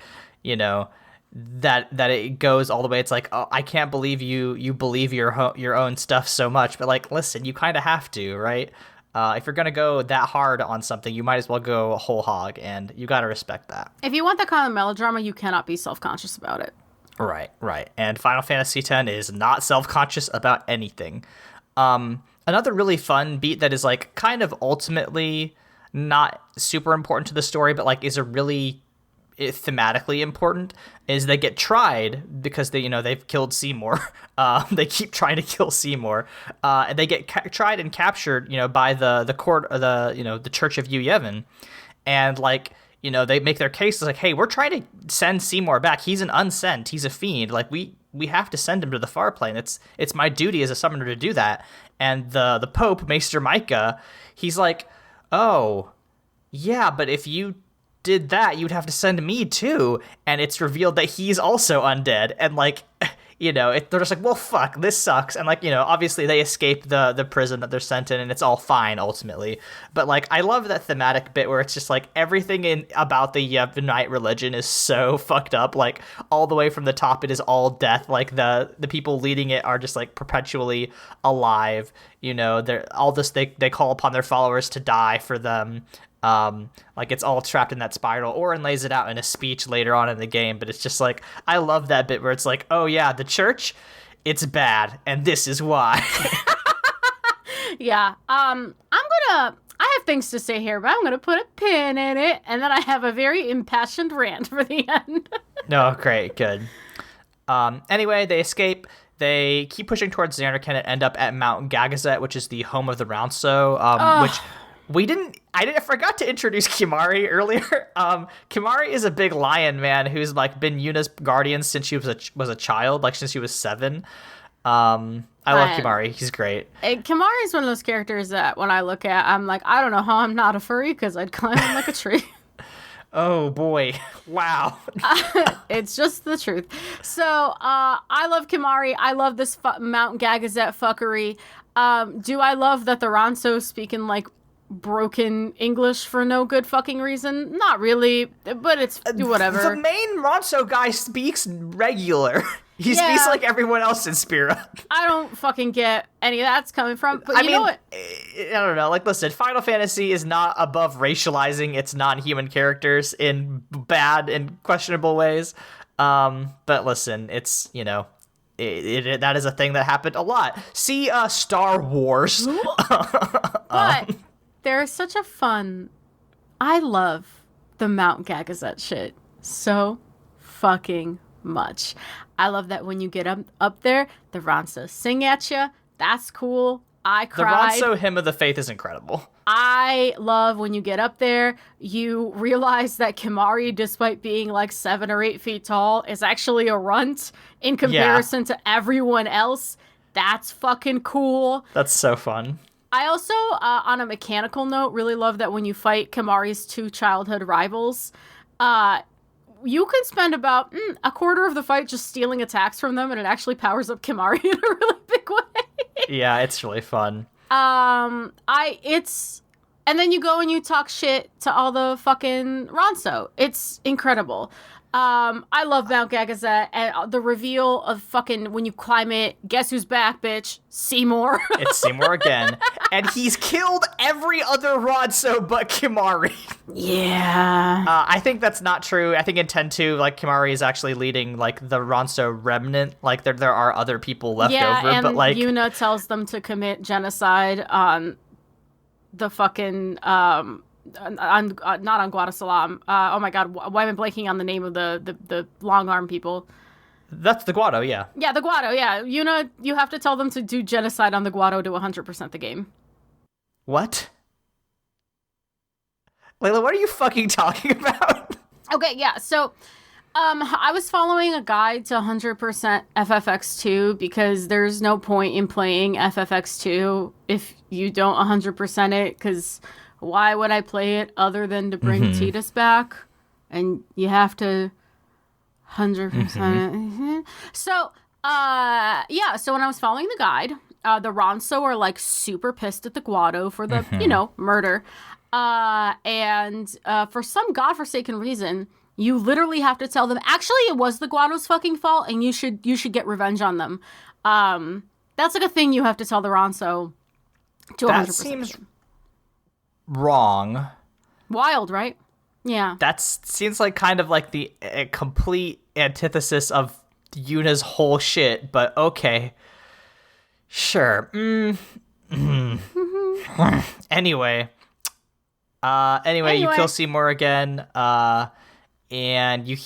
that it goes all the way. It's like, oh, I can't believe you believe your own stuff so much, but like, listen, you kind of have to, right? If you're going to go that hard on something, you might as well go whole hog, and you got to respect that. If you want that kind of melodrama, you cannot be self-conscious about it. Right. And Final Fantasy X is not self-conscious about anything. Another really fun beat that is like kind of ultimately not super important to the story, but like is a really thematically important, is they get tried because they've killed Seymour. They keep trying to kill Seymour, and they get tried and captured by the court, the Church of Yu Yevon, and like they make their case like, hey, we're trying to send Seymour back, he's an unsent, he's a fiend, like we have to send him to the far plane, it's my duty as a summoner to do that. And the Pope, Maester Micah, he's like, oh yeah, but if you did that, you'd have to send me too. And it's revealed that he's also undead, and like they're just like, well, fuck, this sucks. And like, obviously they escape the prison that they're sent in, and it's all fine ultimately. But like, I love that thematic bit where it's just like everything about the Yevonite religion is so fucked up. Like all the way from the top, it is all death. Like the people leading it are just like perpetually alive. They're all this, they call upon their followers to die for them. Like it's all trapped in that spiral. Orin lays it out in a speech later on in the game, but it's just like, I love that bit where it's like, oh yeah, the church, it's bad, and this is why. Yeah. I have things to say here, but I'm gonna put a pin in it, and then I have a very impassioned rant for the end. No, great, good. Anyway, they escape. They keep pushing towards Zanarkand and end up at Mount Gagazet, which is the home of the Rounso, which I forgot to introduce Kimahri earlier. Kimahri is a big lion man who's like been Yuna's guardian since she was a child, like since she was 7. I love Kimahri. He's great. Kimahri is one of those characters that when I look at, I'm like, I don't know how I'm not a furry, because I'd climb him like a tree. Oh boy. Wow. It's just the truth. So, I love Kimahri. I love this Mount Gagazet fuckery. Do I love that the Ronso speak in like broken English for no good fucking reason? Not really, but it's whatever. The main Ronso guy speaks regular. He speaks like everyone else in Spira. I don't fucking get any of that's coming from, but you know what? I don't know. Like, listen, Final Fantasy is not above racializing its non-human characters in bad and questionable ways. But listen, it's, that is a thing that happened a lot. See, Star Wars. But there's such a fun... I love the Mount Gagazet shit so fucking much. I love that when you get up there, the Ronso sing at you. That's cool. I cried. The Ronso Hymn of the Faith is incredible. I love when you get up there, you realize that Kimahri, despite being like 7 or 8 feet tall, is actually a runt in comparison to everyone else. That's fucking cool. That's so fun. I also, on a mechanical note, really love that when you fight Kimahri's 2 childhood rivals, you can spend about a quarter of the fight just stealing attacks from them, and it actually powers up Kimahri in a really big way. Yeah, it's really fun. It's And then you go and you talk shit to all the fucking Ronso. It's incredible. I love Mount Gagazet, and the reveal of fucking when you climb it, guess who's back, bitch? Seymour. It's Seymour again. And he's killed every other Ronso but Kimari. Yeah. I think that's not true. I think in 10-2, like, Kimari is actually leading, like, the Ronso remnant. Like, there are other people left over, and but, like... Yuna tells them to commit genocide on the fucking, not on Guadasalam. Oh my god, why am I blanking on the name of the long arm people? That's the Guado, yeah. Yeah, the Guado, yeah. Yuna, you have to tell them to do genocide on the Guado to 100% the game. What? Leyla, what are you fucking talking about? Okay, yeah, so... I was following a guide to 100% FFX2 because there's no point in playing FFX2 if you don't 100% it, because why would I play it other than to bring Tidus back? And you have to 100% it. So, so when I was following the guide, the Ronso are, like, super pissed at the Guado for the, murder. And for some godforsaken reason... You literally have to tell them, actually, it was the Guado's fucking fault, and you should get revenge on them. That's like a thing you have to tell the Ronso to 100%. That seems wrong. Wild, right? Yeah. That seems like kind of like the complete antithesis of Yuna's whole shit, but okay. Sure. Anyway, you kill Seymour again, and you...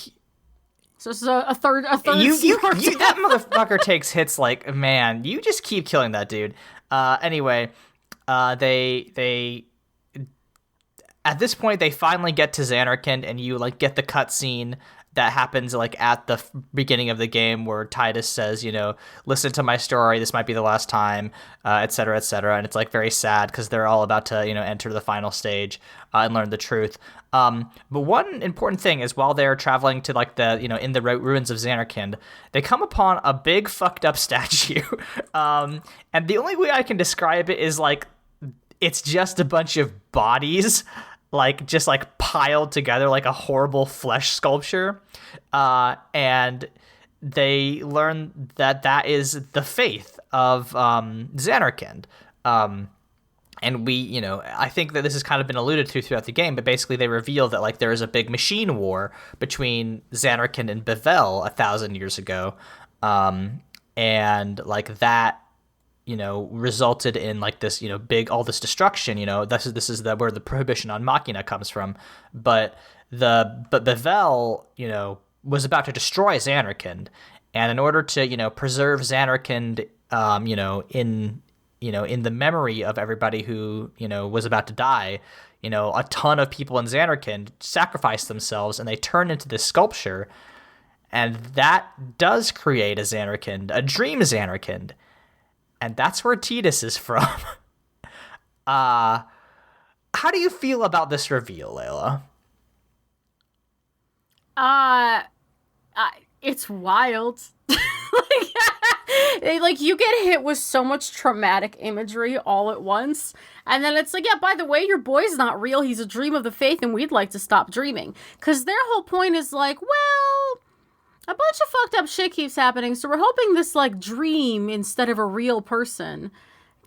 So this is a third that motherfucker takes hits like, man, you just keep killing that dude. They at this point, they finally get to Xanarkand, and you, like, get the cutscene that happens, like, at the beginning of the game where Tidus says, listen to my story, this might be the last time, et cetera, and it's, like, very sad because they're all about to, enter the final stage and learn the truth. But one important thing is while they're traveling to, like, the, in the ruins of Xanarkand, they come upon a big fucked up statue. And the only way I can describe it is, like, it's just a bunch of bodies, like, just, like, piled together like a horrible flesh sculpture. And they learn that is the faith of Xanarkand. And we, I think that this has kind of been alluded to throughout the game, but basically they reveal that, like, there is a big machine war between Xanarkand and Bevelle 1,000 years ago. And, like, that, resulted in, like, this, all this destruction, this is where the prohibition on Machina comes from. But Bevelle, was about to destroy Xanarkand. And in order to, preserve Xanarkand, in the memory of everybody who, was about to die, a ton of people in Xanarkand sacrificed themselves and they turn into this sculpture. And that does create a Xanarkand, a dream Xanarkand. And that's where Tidus is from. How do you feel about this reveal, Leyla? It's wild. Like, you get hit with so much traumatic imagery all at once, and then it's like, yeah, by the way, your boy's not real, he's a dream of the faith, and we'd like to stop dreaming. Because their whole point is like, well, a bunch of fucked up shit keeps happening, so we're hoping this, like, dream instead of a real person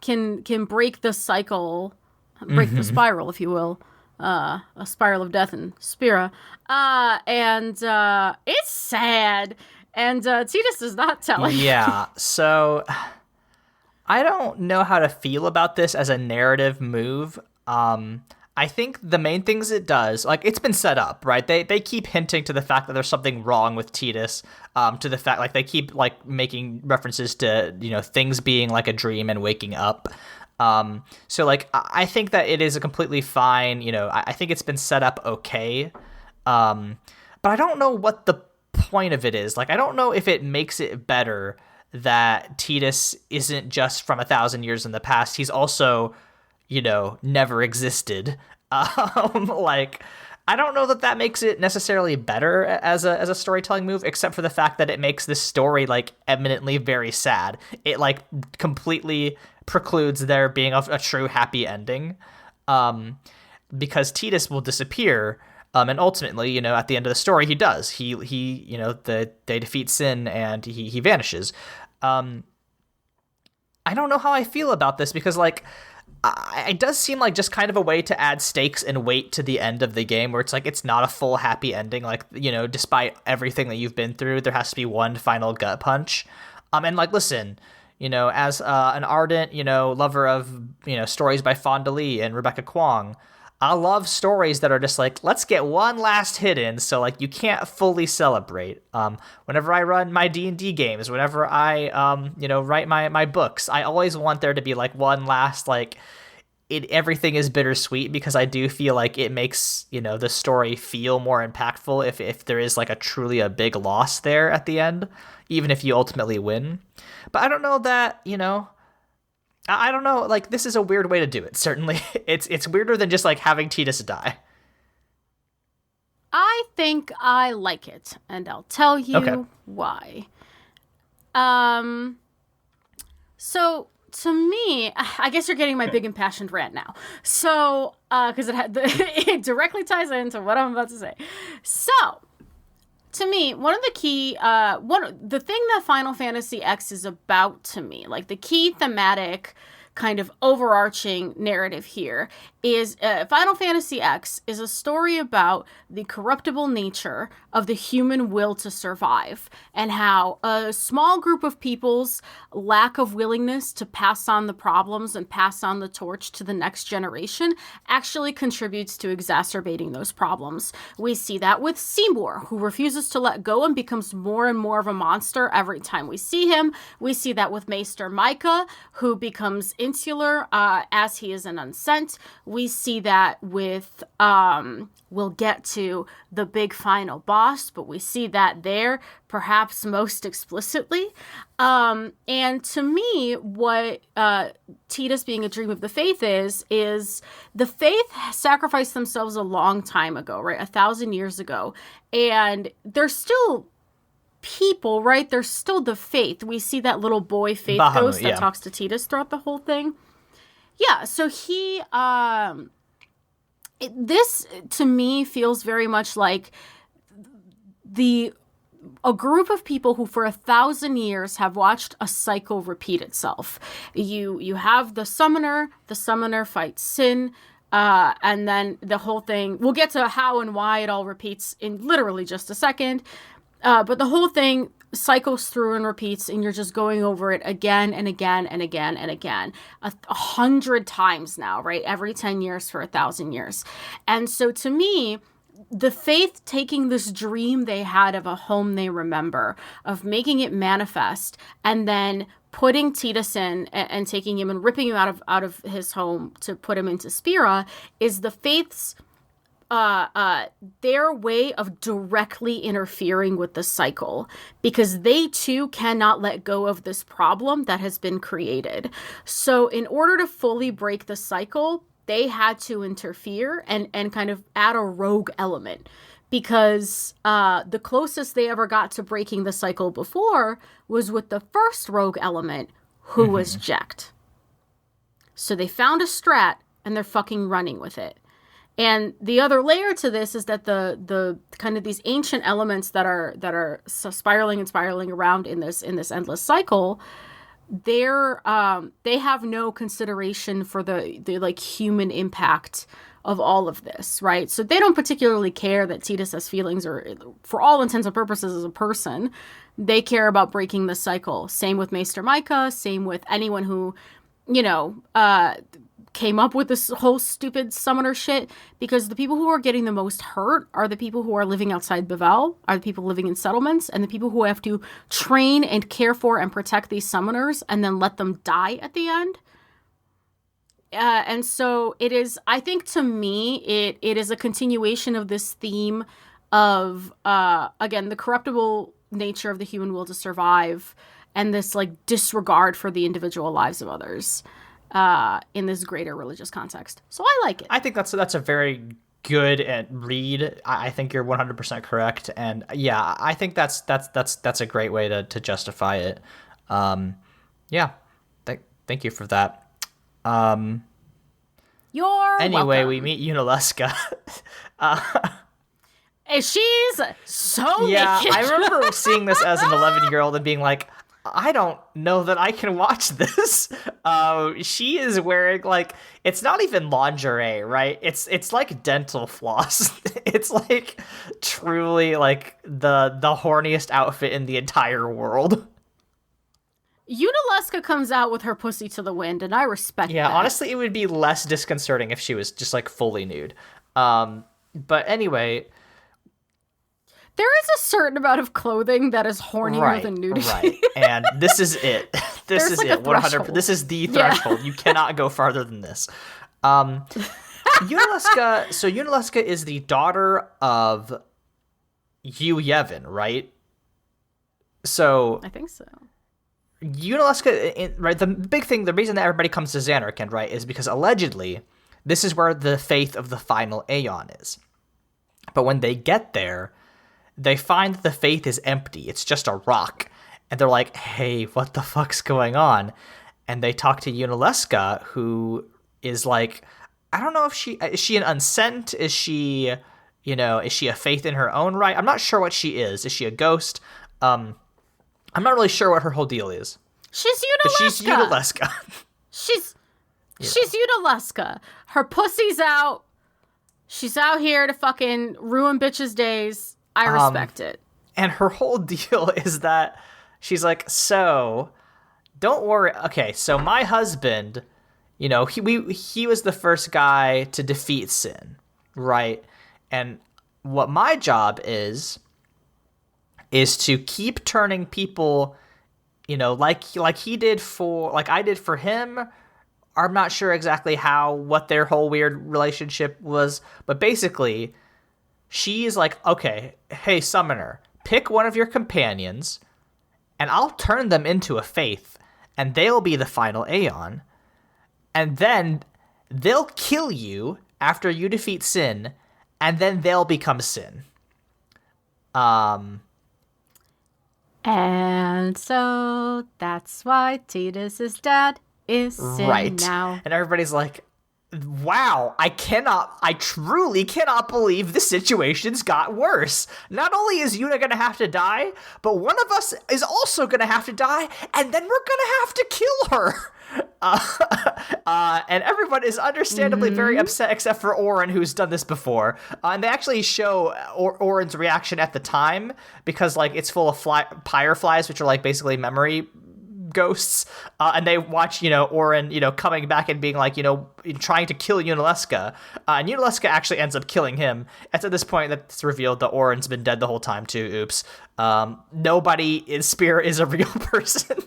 can break the cycle, break the spiral, if you will. A spiral of death and Spira. And it's sad. And Tidus does not tell it. Yeah, so I don't know how to feel about this as a narrative move. I think the main things it does, like, it's been set up, right? They keep hinting to the fact that there's something wrong with Tidus, to the fact, like, they keep, like, making references to, things being like a dream and waking up. So, like, I think that it is a completely fine, I think it's been set up okay. But I don't know what the point of it is. Like, I don't know if it makes it better that Tidus isn't just from 1,000 years in the past. He's also, never existed. Like, I don't know that makes it necessarily better as a storytelling move, except for the fact that it makes this story, like, eminently very sad. It, like, completely precludes there being a true happy ending. because Tidus will disappear. And ultimately, you know, at the end of the story, he does. He you know, they defeat Sin and he vanishes. I don't know how I feel about this because, like, it does seem like just kind of a way to add stakes and weight to the end of the game, where it's like it's not a full happy ending. Like, you know, despite everything that you've been through, there has to be one final gut punch. And like, listen, you know, as an ardent, you know, lover of, you know, stories by Fonda Lee and Rebecca Kwong, I love stories that are just like, let's get one last hit in, so like you can't fully celebrate. Whenever I run my D&D games, whenever I you know, write my books, I always want there to be like one last, like, everything is bittersweet, because I do feel like it makes, you know, the story feel more impactful if there is like a big loss there at the end, even if you ultimately win. But I don't know that, you know, I don't know, like, this is a weird way to do it, certainly. It's weirder than just, like, having Tidus die. I think I like it, and I'll tell you why. So, to me, I guess you're getting my big impassioned rant now. So, because it directly ties into what I'm about to say. So, to me, one of the key, the thing that Final Fantasy X is about to me, like the key thematic kind of overarching narrative here, is Final Fantasy X is a story about the corruptible nature of the human will to survive, and how a small group of people's lack of willingness to pass on the problems and pass on the torch to the next generation actually contributes to exacerbating those problems. We see that with Seymour, who refuses to let go and becomes more and more of a monster every time we see him. We see that with Maester Micah, who becomes insular as he is an unsent. We see that with, we'll get to the big final boss, but we see that there perhaps most explicitly. And to me, what Tidus being a dream of the Faith is the Faith sacrificed themselves a long time ago, right? 1,000 years ago. And they're still people, right? They're still the Faith. We see that little boy Faith Bahamut, ghost that talks to Tidus throughout the whole thing. Yeah, so he, this to me feels very much like a group of people who for 1,000 years have watched a cycle repeat itself. You have the summoner fights Sin, and then the whole thing, we'll get to how and why it all repeats in literally just a second, but the whole thing cycles through and repeats, and you're just going over it again and again and again and again, 100 times now, right? Every 10 years for 1,000 years. And so to me, the Faith taking this dream they had of a home they remember, of making it manifest, and then putting Tidus in and taking him and ripping him out of his home to put him into Spira, is the Faith's their way of directly interfering with the cycle, because they too cannot let go of this problem that has been created. So in order to fully break the cycle, they had to interfere and kind of add a rogue element, because the closest they ever got to breaking the cycle before was with the first rogue element, who was Jecht. So they found a strat and they're fucking running with it. And the other layer to this is that the kind of these ancient elements that are spiraling and spiraling around in this endless cycle, they have no consideration for the like human impact of all of this, right? So they don't particularly care that Tidus has feelings, or for all intents and purposes as a person, they care about breaking the cycle. Same with Maester Micah, same with anyone who, you know, came up with this whole stupid summoner shit, because the people who are getting the most hurt are the people who are living outside Bevelle, are the people living in settlements, and the people who have to train and care for and protect these summoners and then let them die at the end. And so it is, I think to me, it is a continuation of this theme of, again, the corruptible nature of the human will to survive, and this like disregard for the individual lives of others. In this greater religious context. So I like it. I think that's a very good read. I think you're 100% correct. And yeah, I think that's a great way to justify it. Yeah. Thank you for that. You're Anyway, welcome. we meet Unileska. And she's so Yeah, naked. I remember seeing this as an 11-year-old and being like, I don't know that I can watch this. She is wearing, like, it's not even lingerie, right? It's like dental floss. It's like truly like the horniest outfit in the entire world. Unileska comes out with her pussy to the wind, and I respect Yeah, that. honestly, it would be less disconcerting if she was just like fully nude. But anyway, There is a certain amount of clothing that is hornier than nudity. right, and this is it. This There's is like it. a 100. threshold. This is the Yeah. threshold. You cannot go farther than this. Unileska. So Unileska is the daughter of Yu Yevon, right? So I think so. Unileska, right? The big thing, the reason that everybody comes to Xanarkand, right, is because allegedly this is where the faith of the final Aeon is. But when they get there, they find that the faith is empty. It's just a rock. And they're like, hey, what the fuck's going on? And they talk to Unileska, who is like, I don't know if is she an unsent? Is she a faith in her own right? I'm not sure what she is. Is she a ghost? I'm not really sure what her whole deal is. She's Unileska. But she's Unileska. She's Unileska. Her pussy's out. She's out here to fucking ruin bitches' days. I respect it. And her whole deal is that she's like, so, don't worry. Okay, so my husband, he was the first guy to defeat sin, right? And what my job is to keep turning people, like I did for him. I'm not sure exactly what their whole weird relationship was, but basically, she's like, okay, hey, summoner, pick one of your companions, and I'll turn them into a faith, and they'll be the final Aeon, and then they'll kill you after you defeat sin, and then they'll become sin. And so that's why Tidus's dad is sin Right. now. And everybody's like, wow, I truly cannot believe the situation's got worse. Not only is Yuna gonna have to die, but one of us is also gonna have to die, and then we're gonna have to kill her. And everyone is understandably very upset except for Oren, who's done this before. And they actually show Oren's reaction at the time because, like, it's full of fireflies, which are, like, basically memory ghosts. And they watch, Oren, coming back and being like, trying to kill Unileska. And Unileska actually ends up killing him. It's at this point that it's revealed that Oren's been dead the whole time, too. Oops. Nobody in spirit is a real person.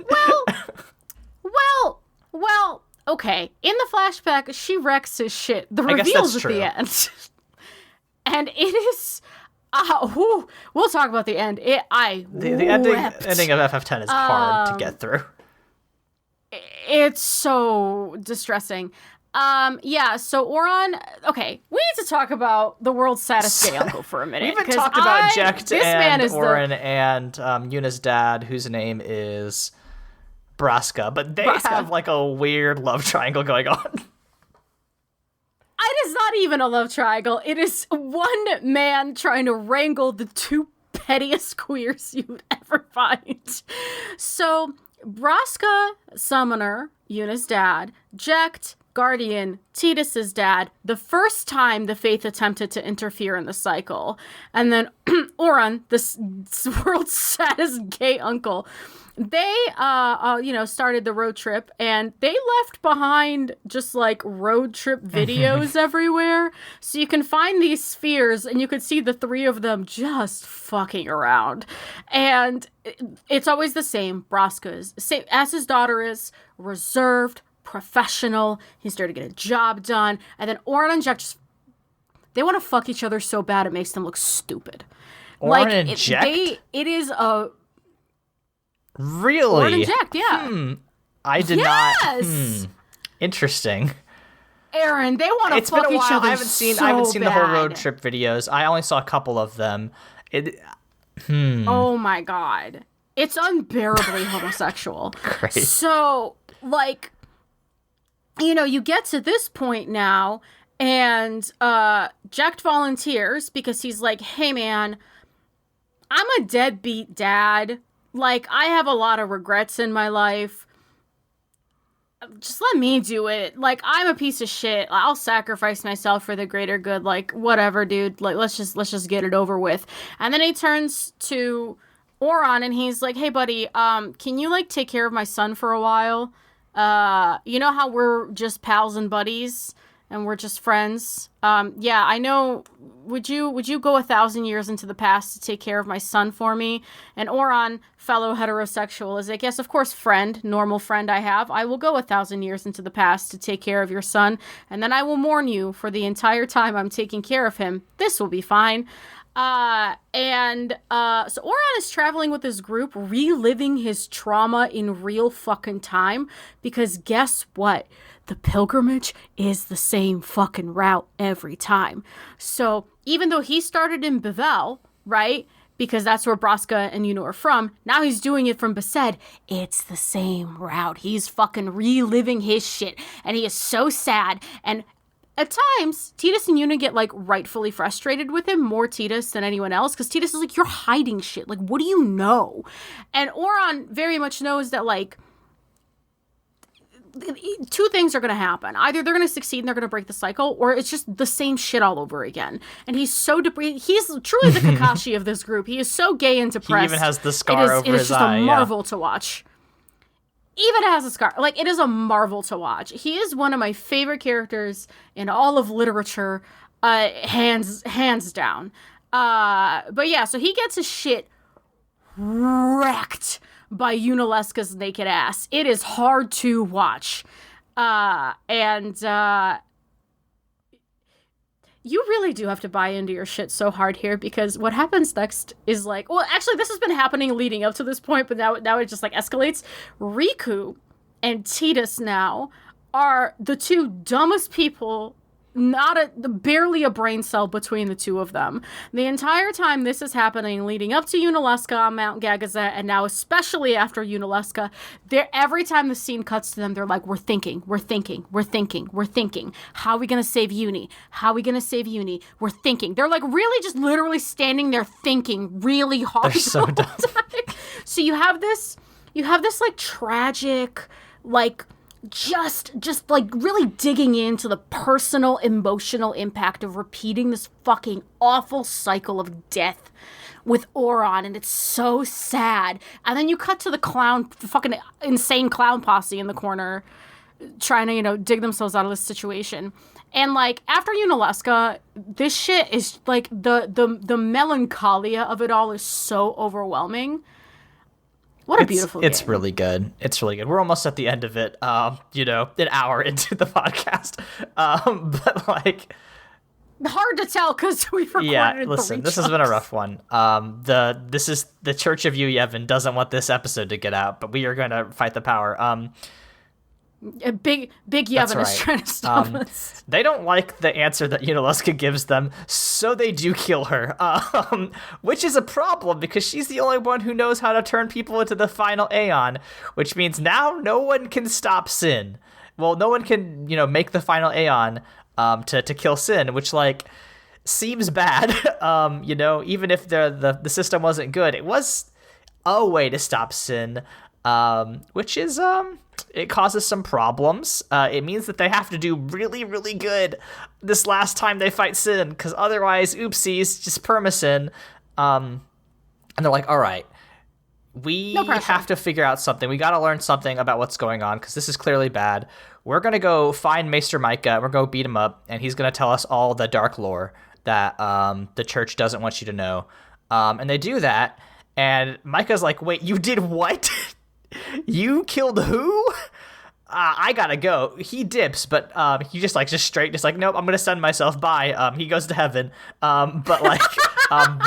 Well, okay. In the flashback, she wrecks his shit. The I guess reveals that's at the end. And it is... we'll talk about the end. The ending of FF10 is hard to get through. It's so distressing. So Oron... Okay, we need to talk about the world's saddest gay uncle for a minute. We haven't talked about Jekt and is Oren and Yuna's dad, whose name is Braska, but they have like a weird love triangle going on. It is not even a love triangle. It is one man trying to wrangle the two pettiest queers you would ever find. So, Braska, Summoner, Yuna's dad, Jekt, Guardian, Tidus's dad, the first time the Faith attempted to interfere in the cycle, and then Oron, this world's saddest gay uncle. They, started the road trip, and they left behind just, like, road trip videos everywhere. So you can find these spheres, and you could see the three of them just fucking around. And it's always the same. Braska is, as his daughter is, reserved, professional. He's there to get a job done. And then Oren and Jekt they want to fuck each other so bad it makes them look stupid. Oren and Jekt? It is a... Really? Oren and Jekt, yeah. I did not. Interesting. Aaron, they want to fuck been a each while. other. I haven't seen the whole road trip videos. I only saw a couple of them. Oh my god. It's unbearably homosexual. Great. So, like, you get to this point now, and Jack volunteers because he's like, hey man, I'm a deadbeat dad. Like, I have a lot of regrets in my life. Just let me do it. Like, I'm a piece of shit. I'll sacrifice myself for the greater good. Like, whatever, dude. Like, let's just get it over with. And then he turns to Oron and he's like, hey buddy, can you like take care of my son for a while? You know how we're just pals and buddies and we're just friends? Yeah, I know. Would you go 1,000 years into the past to take care of my son for me? And Oron, fellow heterosexual, is like, yes, of course, friend, normal friend I have. I will go 1,000 years into the past to take care of your son, and then I will mourn you for the entire time I'm taking care of him. This will be fine. So Oron is traveling with his group, reliving his trauma in real fucking time, because guess what? The pilgrimage is the same fucking route every time. So even though he started in Bevel, right? Because that's where Braska and Yuno are from. Now he's doing it from Besaid. It's the same route. He's fucking reliving his shit. And he is so sad. And at times, Tidus and Yuno get, like, rightfully frustrated with him. More Tidus than anyone else. Because Tidus is like, you're hiding shit. Like, what do you know? And Oron very much knows that, like, two things are going to happen. Either they're going to succeed and they're going to break the cycle, or it's just the same shit all over again. And he's so he's truly the Kakashi of this group. He is so gay and depressed. He even has the scar over his eye. It is just a marvel to watch. Even has a scar. Like, it is a marvel to watch. He is one of my favorite characters in all of literature, hands down. But yeah, so he gets his shit wrecked by Yunalesca's naked ass. It is hard to watch. You really do have to buy into your shit so hard here, because what happens next is like, well, actually, this has been happening leading up to this point, but now it just like escalates. Riku and Tidus now are the two dumbest people, barely a brain cell between the two of them. The entire time this is happening, leading up to Yunalesca on Mount Gagazet, and now especially after Yunalesca, every time the scene cuts to them, they're like, we're thinking. How are we going to save Uni? We're thinking. They're like really just literally standing there thinking really hard. They're so dumb. So you have this like tragic, like, just like really digging into the personal emotional impact of repeating this fucking awful cycle of death with Oron, and it's so sad. And then you cut to the fucking insane clown posse in the corner trying to, dig themselves out of this situation. And like after Yunalesca, this shit is like the melancholia of it all is so overwhelming. What a beautiful game. It's really good. We're almost at the end of it, an hour into the podcast. But like, hard to tell because we recorded it. Listen, this has been a rough one. The Church of Yu Yevon doesn't want this episode to get out, but we are going to fight the power. Big Yevon is trying to stop us. They don't like the answer that Yunalesca gives them, so they do kill her. Which is a problem because she's the only one who knows how to turn people into the final Aeon, which means now no one can stop Sin. Well, no one can, make the final Aeon to kill Sin, which like seems bad. Even if the system wasn't good, it was a way to stop Sin, which is it causes some problems. It means that they have to do really, really good this last time they fight Sin, because otherwise, oopsies, just perma-Sin. And they're like, all right, we have to figure out something. We got to learn something about what's going on, because this is clearly bad. We're going to go find Maester Micah. We're going to beat him up, and he's going to tell us all the dark lore that the church doesn't want you to know. And they do that, and Micah's like, wait, you did what? You killed who? I gotta go. He dips, but he just nope, I'm gonna send myself. Bye. He goes to heaven. But like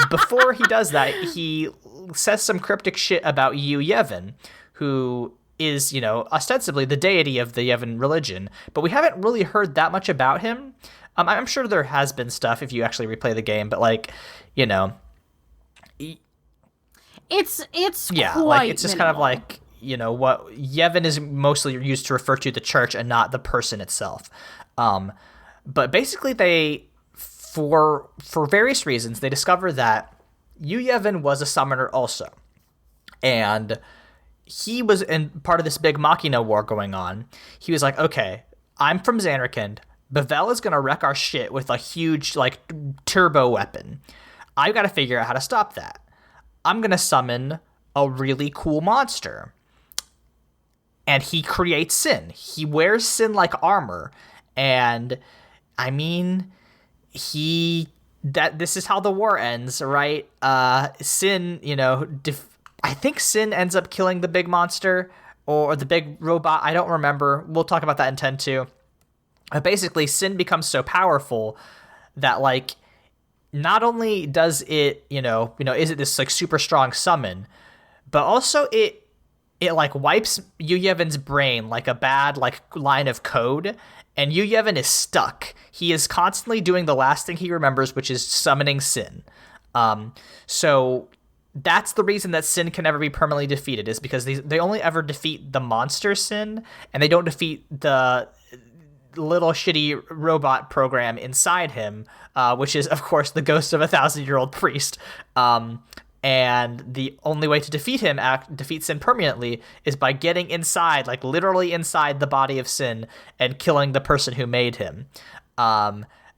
before he does that, he says some cryptic shit about Yu Yevon, who is, ostensibly the deity of the Yevon religion, but we haven't really heard that much about him. I'm sure there has been stuff if you actually replay the game, but like, it's yeah, quite like it's just minimal. kind of like, what Yevon is mostly used to refer to the church and not the person itself. But basically they, for various reasons, they discover that Yevon was a summoner also. And he was in part of this big Machina war going on. He was like, okay, I'm from Zanarkand. Bavel is going to wreck our shit with a huge, like, turbo weapon. I've got to figure out how to stop that. I'm going to summon a really cool monster. And he creates Sin. He wears Sin-like armor. And, I mean, this is how the war ends, right? Sin, I think Sin ends up killing the big monster or the big robot. I don't remember. We'll talk about that in 10 too. But basically, Sin becomes so powerful that, like, not only does it, is it this, like, super strong summon, but also it like, wipes Yevon's brain like a bad, like, line of code, and Yevon is stuck. He is constantly doing the last thing he remembers, which is summoning Sin. So that's the reason that Sin can never be permanently defeated, is because they only ever defeat the monster Sin, and they don't defeat the little shitty robot program inside him, which is, of course, the ghost of a 1,000-year-old priest. And the only way to defeat Sin permanently is by getting inside, like literally inside the body of Sin, and killing the person who made him,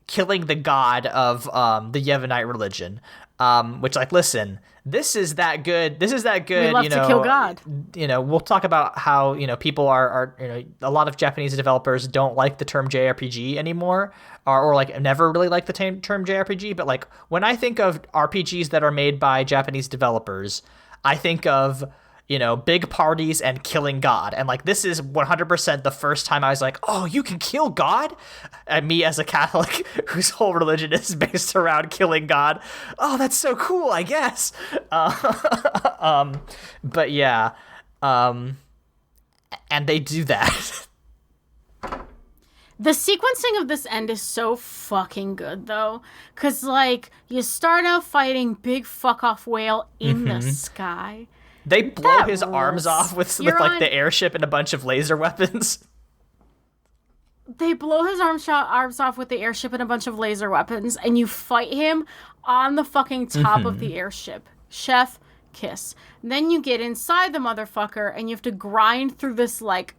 killing the god of the Yevonite religion. Which, like, listen, this is that good. We love to kill God. We'll talk about how, people are a lot of Japanese developers don't like the term JRPG anymore, or like never really like the term JRPG. But, like, when I think of RPGs that are made by Japanese developers, I think of, big parties and killing God. And, like, this is 100% the first time I was like, oh, you can kill God? And me as a Catholic whose whole religion is based around killing God. Oh, that's so cool, I guess. But yeah. And they do that. The sequencing of this end is so fucking good, though. Because, like, you start out fighting big fuck-off whale in the sky. They blow his arms off with like, the airship and a bunch of laser weapons. They blow his arms off with the airship and a bunch of laser weapons, and you fight him on the fucking top of the airship. Chef kiss. Then you get inside the motherfucker, and you have to grind through this, like...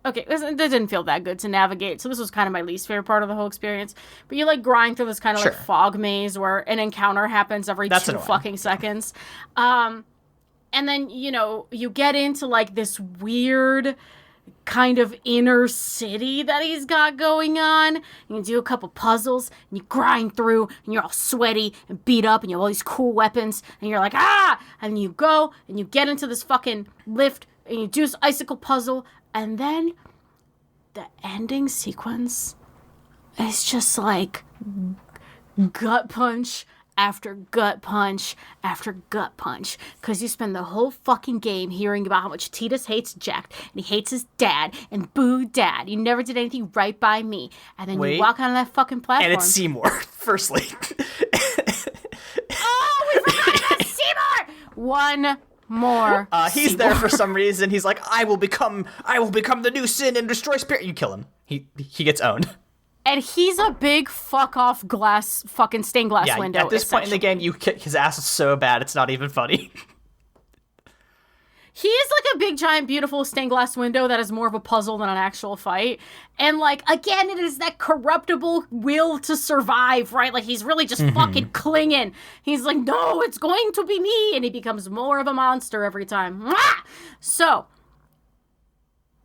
Okay, that didn't feel that good to navigate, so this was kind of my least favorite part of the whole experience. But you, like, grind through this kind of, like, fog maze where an encounter happens every 2 fucking seconds. And then, you get into, like, this weird kind of inner city that he's got going on. You do a couple puzzles, and you grind through, and you're all sweaty and beat up, and you have all these cool weapons, and you're like, ah! And you go, and you get into this fucking lift, and you do this icicle puzzle, and then the ending sequence is just, like, gut punch after gut punch after gut punch, because you spend the whole fucking game hearing about how much Tidus hates Jack, and he hates his dad, and boo dad, you never did anything right by me, and then you walk on that fucking platform. And it's Seymour, firstly. Oh, we forgot about Seymour! One more. He's Seymour. there for some reason. He's like, I will become the new Sin and destroy Spirit. You kill him. He gets owned. And he's a big fuck-off fucking stained glass window. At this point in the game, you kick his ass so bad, it's not even funny. He is like a big, giant, beautiful stained glass window that is more of a puzzle than an actual fight. And, like, again, it is that corruptible will to survive, right? Like, he's really just fucking clinging. He's like, no, it's going to be me. And he becomes more of a monster every time. Mwah! So...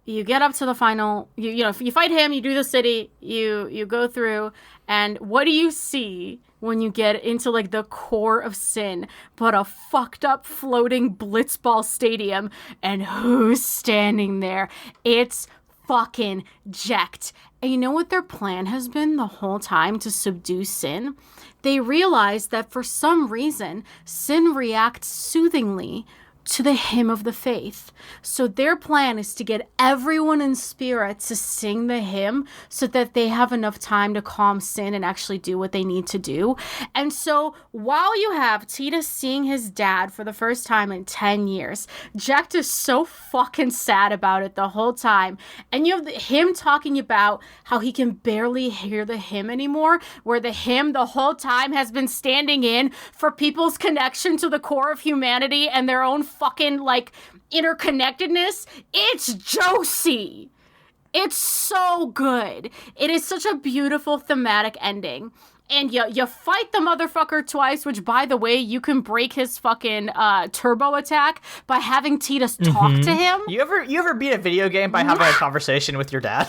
you get up to the final, you fight him, you do the city, you go through, and what do you see when you get into, like, the core of Sin but a fucked up floating blitzball stadium, and who's standing there? It's fucking Jacked. And you know what their plan has been the whole time to subdue Sin? They realized that for some reason, Sin reacts soothingly to the hymn of the faith. So their plan is to get everyone in spirit to sing the hymn so that they have enough time to calm Sin and actually do what they need to do. And so while you have Tidus seeing his dad for the first time in 10 years, Jecht is so fucking sad about it the whole time. And you have him talking about how he can barely hear the hymn anymore, where the hymn the whole time has been standing in for people's connection to the core of humanity and their own fucking like interconnectedness. It's Josie. It's so good. It is such a beautiful thematic ending. And you fight the motherfucker twice, which, by the way, you can break his fucking turbo attack by having Tidus talk to him. You ever beat a video game by having a conversation with your dad?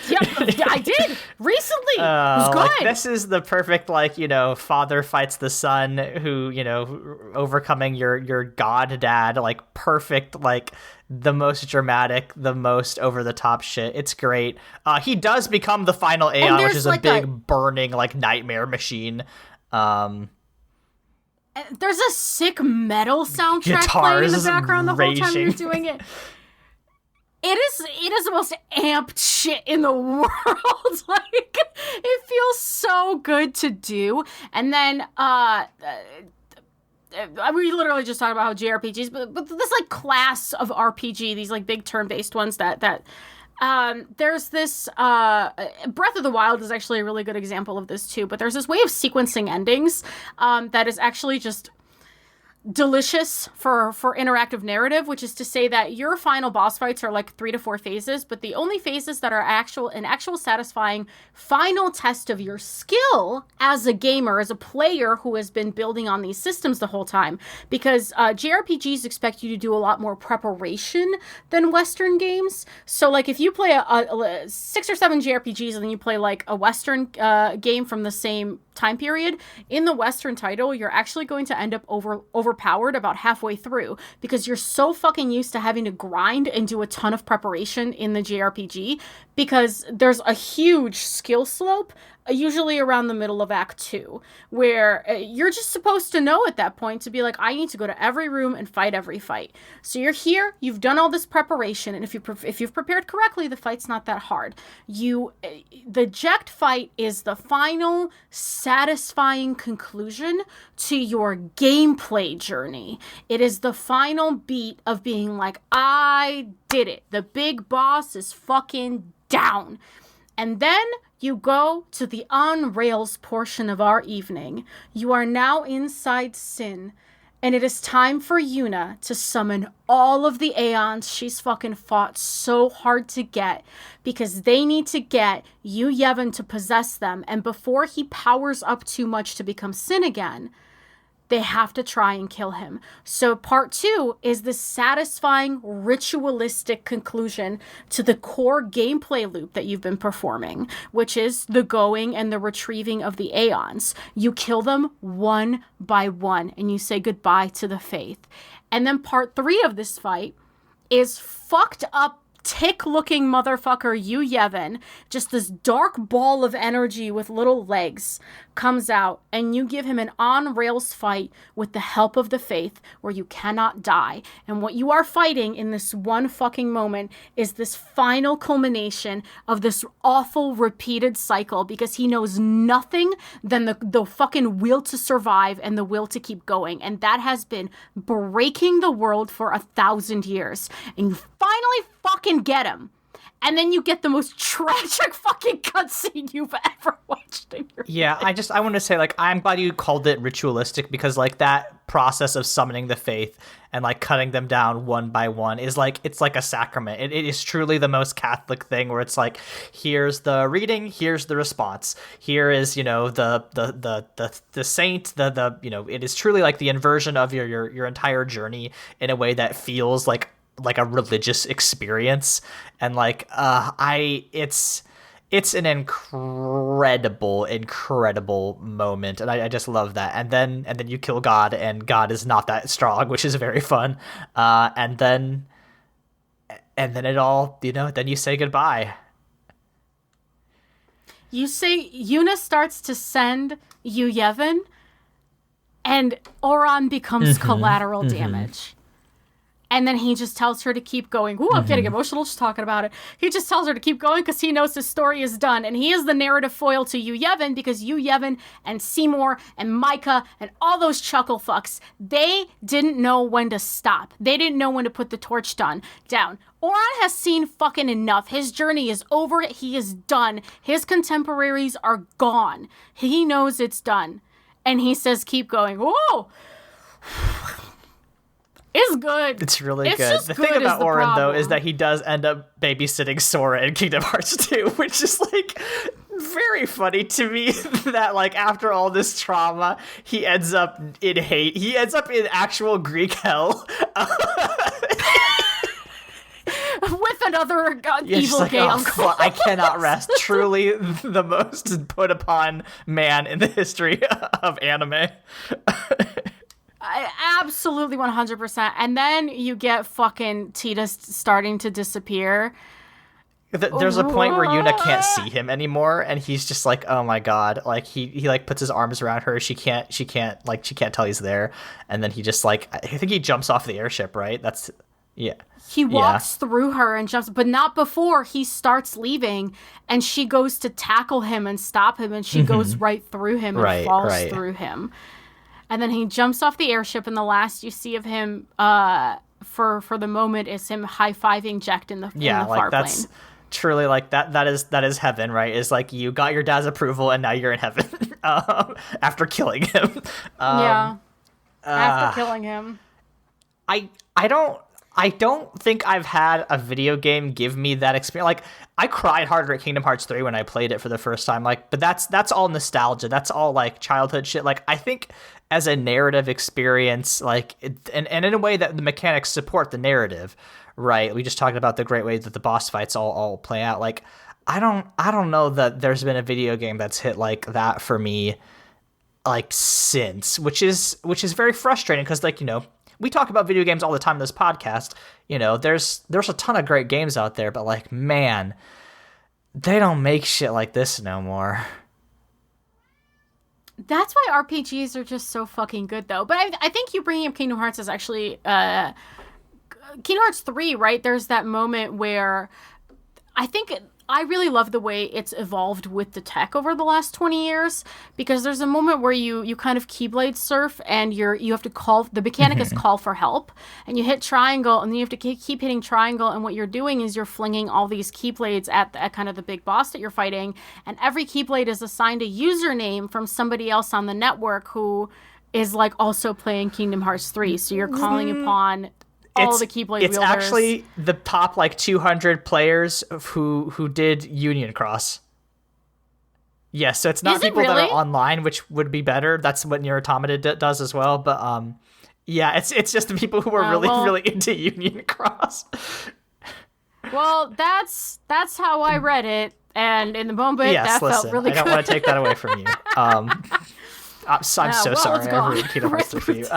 Yeah, I did recently. It was good. Like, this is the perfect, like, you know, father fights the son who, you know, overcoming your god dad, like, perfect, like, the most dramatic, the most over the top shit. It's great. He does become the final Aeon, which is like a big burning, like, nightmare machine. There's a sick metal soundtrack playing in the background the whole time you're doing it. It is the most amped shit in the world. Like, it feels so good to do. And then we literally just talked about how JRPGs, but this like class of RPG, these like big turn-based ones that there's this Breath of the Wild is actually a really good example of this too, but there's this way of sequencing endings that is actually just delicious for interactive narrative, which is to say that your final boss fights are like 3 to 4 phases, but the only phases that are an actual satisfying final test of your skill as a gamer, as a player who has been building on these systems the whole time, because JRPGs expect you to do a lot more preparation than Western games. So like if you play a 6 or 7 JRPGs and then you play like a Western game from the same time period, in the Western title, you're actually going to end up overpowered about halfway through because you're so fucking used to having to grind and do a ton of preparation in the JRPG because there's a huge skill slope, usually around the middle of Act 2, where you're just supposed to know at that point to be like, I need to go to every room and fight every fight. So you're here, you've done all this preparation, and if you've prepared correctly, the fight's not that hard. The Jecht fight is the final satisfying conclusion to your gameplay journey. It is the final beat of being like, I did it. The big boss is fucking down. And then you go to the on-rails portion of our evening. You are now inside Sin, and it is time for Yuna to summon all of the Aeons she's fucking fought so hard to get, because they need to get Yu Yevon to possess them, and before he powers up too much to become Sin again, they have to try and kill him. So part 2 is the satisfying ritualistic conclusion to the core gameplay loop that you've been performing, which is the going and the retrieving of the Aeons. You kill them one by one and you say goodbye to the faith. And then part 3 of this fight is fucked up tick-looking motherfucker Yu Yevon, just this dark ball of energy with little legs, comes out, and you give him an on-rails fight with the help of the faith where you cannot die. And what you are fighting in this one fucking moment is this final culmination of this awful repeated cycle, because he knows nothing than the fucking will to survive and the will to keep going. And that has been breaking the world for 1,000 years. And you finally fucking get him. And then you get the most tragic fucking cutscene you've ever watched in your life. I want to say, like, I'm glad you called it ritualistic, because, like, that process of summoning the faith and, like, cutting them down one by one is, like, it's like a sacrament. It is truly the most Catholic thing, where it's like, here's the reading, here's the response. Here is, you know, the saint, you know, it is truly like the inversion of your entire journey in a way that feels like a religious experience. And like it's an incredible moment, and I just love that. And then you kill God, and God is not that strong, which is very fun. And then it all, you know, then you say goodbye. You say Yuna starts to send Yu Yevon, and Oron becomes collateral damage. And then he just tells her to keep going. Ooh, I'm getting emotional just talking about it. He just tells her to keep going because he knows his story is done. And he is the narrative foil to Yu Yevon because Yu Yevon and Seymour and Micah and all those chuckle fucks, they didn't know when to stop. They didn't know when to put the torch down. Oron has seen fucking enough. His journey is over. He is done. His contemporaries are gone. He knows it's done. And he says, keep going. Whoa! It's good. It's really good. The thing about Oren, though, is that he does end up babysitting Sora in Kingdom Hearts 2, which is, like, very funny to me that, like, after all this trauma, he ends up in hate. He ends up in actual Greek hell. With another evil like, gay uncle. I cannot rest. Truly the most put upon man in the history of anime. Absolutely 100%. And then you get fucking Tita starting to disappear. There's a point where Yuna can't see him anymore, and he's just like, oh my god. Like he like puts his arms around her. She can't tell he's there. And then he just like, I think he jumps off the airship, right? He walks through her and jumps, but not before he starts leaving, and she goes to tackle him and stop him, and she goes right through him and falls through him. And then he jumps off the airship, and the last you see of him for the moment is him high-fiving Jecht in the far that's plane. Truly, like, that is heaven, right? Is like, you got your dad's approval, and now you're in heaven after killing him. After killing him. I don't think I've had a video game give me that experience. Like, I cried harder at Kingdom Hearts 3 when I played it for the first time. Like, but that's all nostalgia. That's all like childhood shit. Like, I think as a narrative experience, like, and in a way that the mechanics support the narrative, right? We just talked about the great way that the boss fights all play out. Like, I don't know that there's been a video game that's hit like that for me, like, since, which is very frustrating because, like, you know, we talk about video games all the time in this podcast. You know, there's a ton of great games out there, but, like, man, they don't make shit like this no more. That's why RPGs are just so fucking good, though. But I think you bringing up Kingdom Hearts is actually Kingdom Hearts 3, right? There's that moment where I think I really love the way it's evolved with the tech over the last 20 years, because there's a moment where you kind of Keyblade surf, and you have to call, the mechanic is call for help, and you hit triangle, and then you have to keep hitting triangle, and what you're doing is you're flinging all these Keyblades at kind of the big boss that you're fighting, and every Keyblade is assigned a username from somebody else on the network who is, like, also playing Kingdom Hearts 3, so you're calling upon all the Keyblade wielders. It's actually the top, like, 200 players who did Union Cross. Yes, so it's not people that are online, which would be better. That's what Nier Automata does as well. But yeah, it's just the people who are really into Union Cross. Well, that's how I read it, and in the moment, felt really good. I don't want to take that away from you. I'm so sorry. I ruined Kingdom Hearts 3 for you.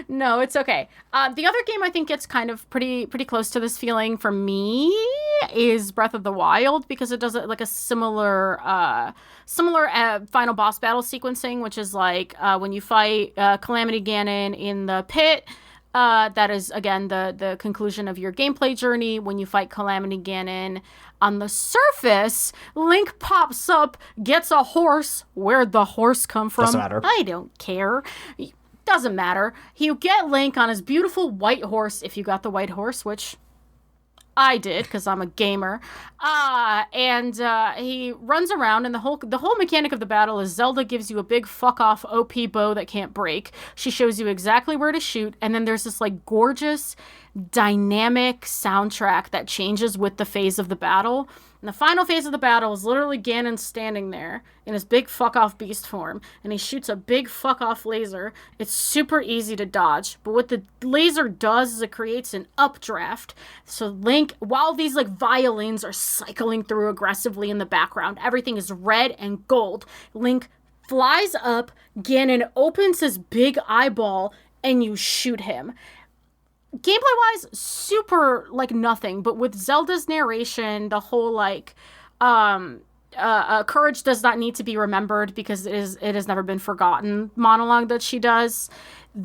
No, it's okay. The other game I think gets kind of pretty close to this feeling for me is Breath of the Wild, because it does like a similar final boss battle sequencing, which is like when you fight Calamity Ganon in the pit. That is, again, the conclusion of your gameplay journey. When you fight Calamity Ganon on the surface, Link pops up, gets a horse. Where'd the horse come from? Doesn't matter. I don't care. Doesn't matter. You get Link on his beautiful white horse, if you got the white horse, which I did, because I'm a gamer. And he runs around, and the whole mechanic of the battle is Zelda gives you a big fuck-off OP bow that can't break. She shows you exactly where to shoot, and then there's this, like, gorgeous, dynamic soundtrack that changes with the phase of the battle. And the final phase of the battle is literally Ganon standing there in his big fuck-off beast form, and he shoots a big fuck-off laser. It's super easy to dodge, but what the laser does is it creates an updraft. So Link, while these, like, violins are cycling through aggressively in the background, everything is red and gold. Link flies up, Ganon opens his big eyeball, and you shoot him. Gameplay-wise, super, like, nothing, but with Zelda's narration, the whole, like, Courage does not need to be remembered because it has never been forgotten monologue that she does.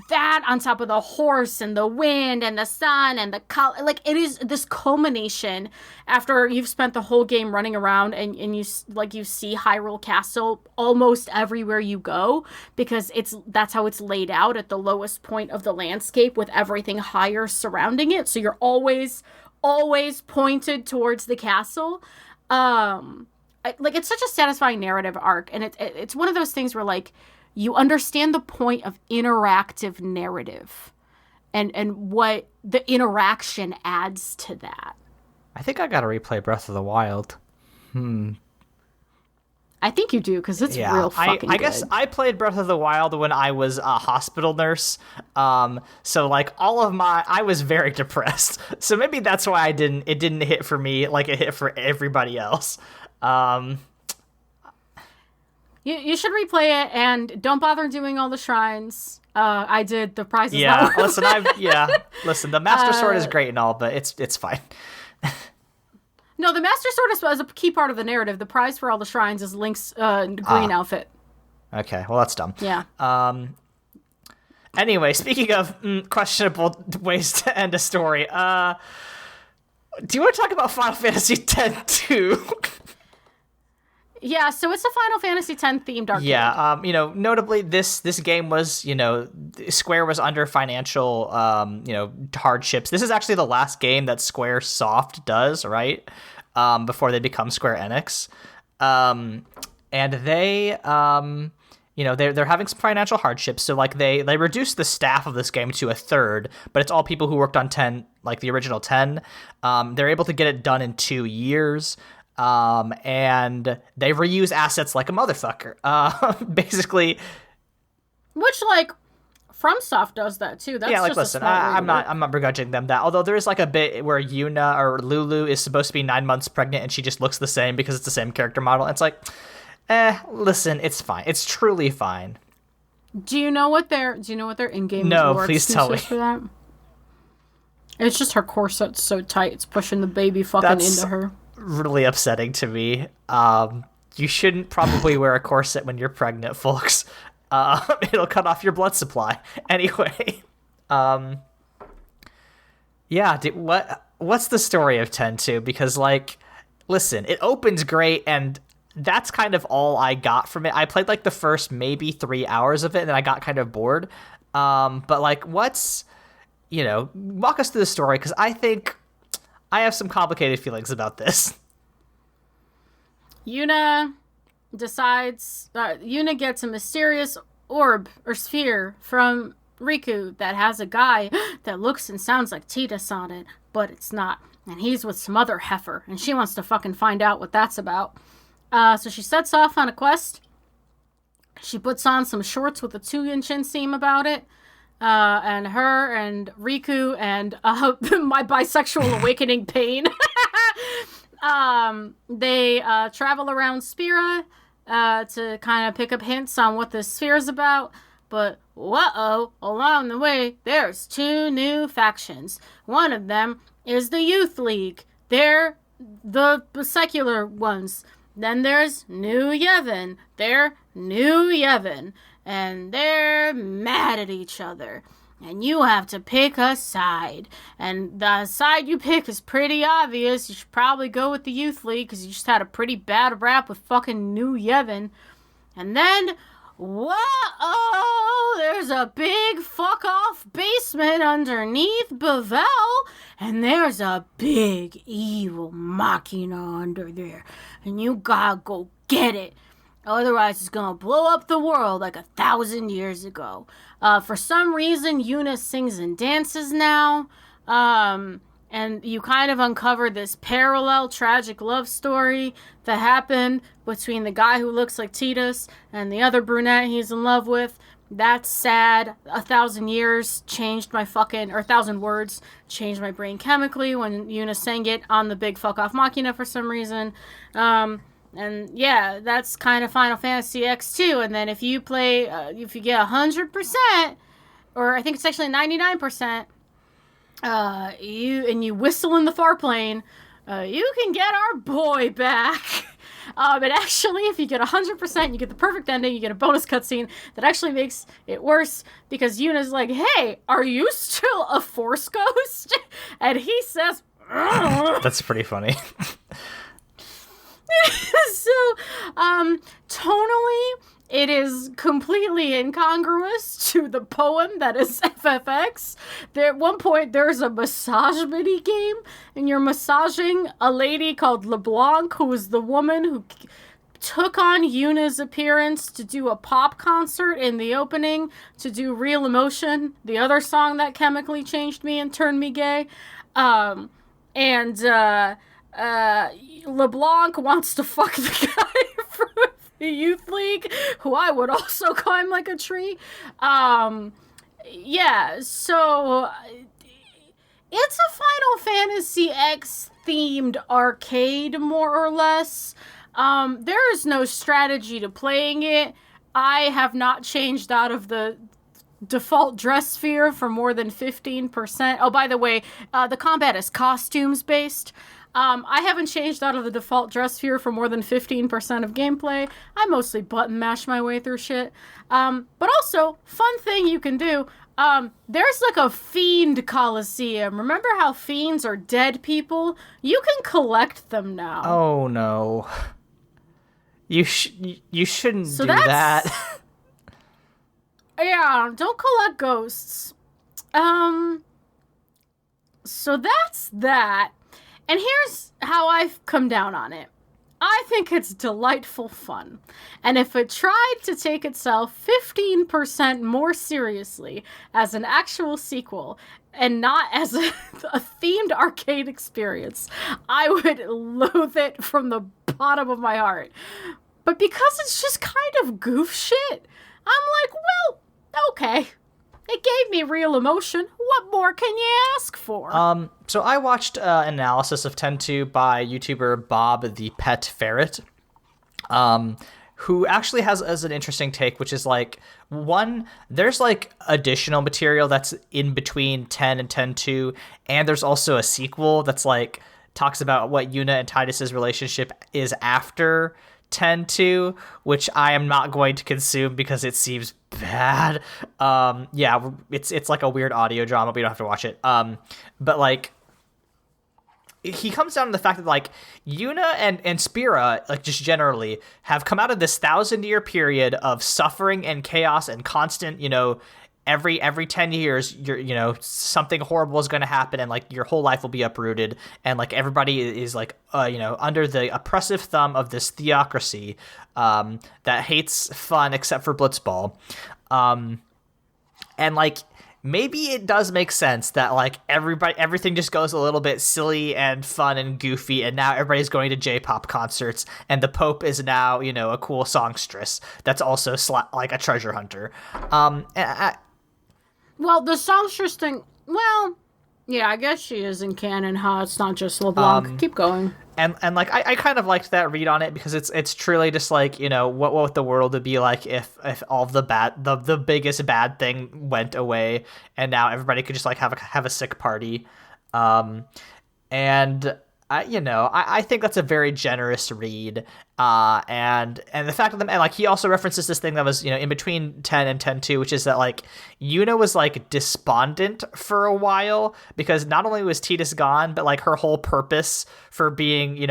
That on top of the horse and the wind and the sun and the color, like it is this culmination after you've spent the whole game running around and you see Hyrule Castle almost everywhere you go, because that's how it's laid out at the lowest point of the landscape with everything higher surrounding it. So you're always pointed towards the castle. It's such a satisfying narrative arc, and it's one of those things where like you understand the point of interactive narrative and what the interaction adds to that. I think I gotta replay Breath of the Wild. I think you do, because it's real fucking good. I guess I played Breath of the Wild when I was a hospital nurse. So like I was very depressed. So maybe that's why it didn't hit for me like it hit for everybody else. You should replay it, and don't bother doing all the shrines. I did the prizes. Yeah, listen, the Master Sword is great and all, but it's fine. No, the Master Sword is a key part of the narrative. The prize for all the shrines is Link's green outfit. Okay, well that's dumb. Yeah. Anyway, speaking of questionable ways to end a story, do you want to talk about Final Fantasy X too? Yeah, so it's a Final Fantasy X themed arcade. Yeah, notably this game was, Square was under financial, hardships. This is actually the last game that Square Soft does, right? Before they become Square Enix. And they, they're having some financial hardships. So like they reduced the staff of this game to a third, but it's all people who worked on 10, like the original 10. They're able to get it done in 2 years. And they reuse assets like a motherfucker. Basically, which like FromSoft does that too. That's yeah, like just listen, I'm not begrudging them that. Although there is like a bit where Yuna or Lulu is supposed to be 9 months pregnant and she just looks the same because it's the same character model. It's like, listen, it's fine. It's truly fine. Do you know what their in-game No, reward please tell me. for that? It's just her corset's so tight, it's pushing the baby fucking into her. Really upsetting to me. You shouldn't probably wear a corset when you're pregnant, folks. It'll cut off your blood supply. Anyway, what's the story of 10-2? Because like, listen, it opens great, and that's kind of all I got from it. I played like the first maybe 3 hours of it, and then I got kind of bored. But like, walk us through the story, because I think I have some complicated feelings about this. Yuna gets a mysterious orb or sphere from Riku that has a guy that looks and sounds like Tidus on it, but it's not. And he's with some other heifer, and she wants to fucking find out what that's about. So she sets off on a quest. She puts on some shorts with a 2-inch inseam about it. And her and Riku and my bisexual awakening pain. They travel around Spira to kind of pick up hints on what this sphere is about. But, along the way, there's 2 new factions. One of them is the Youth League. They're the secular ones. Then there's New Yevon. They're New Yevon. And they're mad at each other. And you have to pick a side. And the side you pick is pretty obvious. You should probably go with the Youth League, because you just had a pretty bad rap with fucking New Yevon. And then, there's a big fuck-off basement underneath Bavel. And there's a big evil machina under there. And you gotta go get it. Otherwise, it's gonna blow up the world like 1,000 years ago. For some reason, Yuna sings and dances now. And you kind of uncover this parallel tragic love story that happened between the guy who looks like Tidus and the other brunette he's in love with. That's sad. 1,000 years changed my fucking, or 1,000 words changed my brain chemically when Yuna sang it on the big fuck off machina for some reason. And yeah, that's kind of Final Fantasy X2. And then if you play, if you get 100%, or I think it's actually 99%, you whistle in the Farplane, you can get our boy back. And actually, if you get 100%, you get the perfect ending, you get a bonus cutscene that actually makes it worse because Yuna's like, hey, are you still a Force ghost? And he says, That's pretty funny. So, tonally, it is completely incongruous to the poem that is FFX. At one point, there's a massage mini game, and you're massaging a lady called LeBlanc, who is the woman who took on Yuna's appearance to do a pop concert in the opening, to do Real Emotion, the other song that chemically changed me and turned me gay. LeBlanc wants to fuck the guy from the Youth League, who I would also climb like a tree. Yeah, so it's a Final Fantasy X themed arcade, more or less. There is no strategy to playing it. I have not changed out of the default dress sphere for more than 15%. Oh, by the way, the combat is costumes based. I haven't changed out of the default dress sphere for more than 15% of gameplay. I mostly button mash my way through shit. But also, fun thing you can do, there's like a fiend coliseum. Remember how fiends are dead people? You can collect them now. Oh no. You shouldn't do that. Yeah, don't collect ghosts. So that's that. And here's how I've come down on it. I think it's delightful fun. And if it tried to take itself 15% more seriously as an actual sequel and not as a themed arcade experience, I would loathe it from the bottom of my heart. But because it's just kind of goof shit, I'm like, well, okay. It gave me Real Emotion. What more can you ask for? So I watched an analysis of 10-2 by YouTuber Bob the Pet Ferret, who actually has an interesting take, which is like, one, there's like additional material that's in between 10 and 10-2, and there's also a sequel that's like talks about what Yuna and Titus's relationship is after 10-2, which I am not going to consume because it seems bad. Yeah, it's like a weird audio drama, but you don't have to watch it. But like, he comes down to the fact that like Yuna and Spira, like just generally, have come out of this 1,000-year period of suffering and chaos and constant, every 10 years something horrible is going to happen, and like your whole life will be uprooted, and like everybody is like under the oppressive thumb of this theocracy that hates fun except for Blitzball, and like maybe it does make sense that like everything just goes a little bit silly and fun and goofy, and now everybody's going to J-pop concerts, and the Pope is now a cool songstress that's also like a treasure hunter. Well, the songstress thing, well, yeah, I guess she is in canon, huh? It's not just LeBlanc. Keep going. And like I kind of liked that read on it because it's truly just like, what the world would be like if all of the biggest bad thing went away and now everybody could just like have a sick party. And I think that's a very generous read. And the fact of them, and like he also references this thing that was in between 10 and 10-2, which is that like Yuna was like despondent for a while because not only was Titus gone, but like her whole purpose for being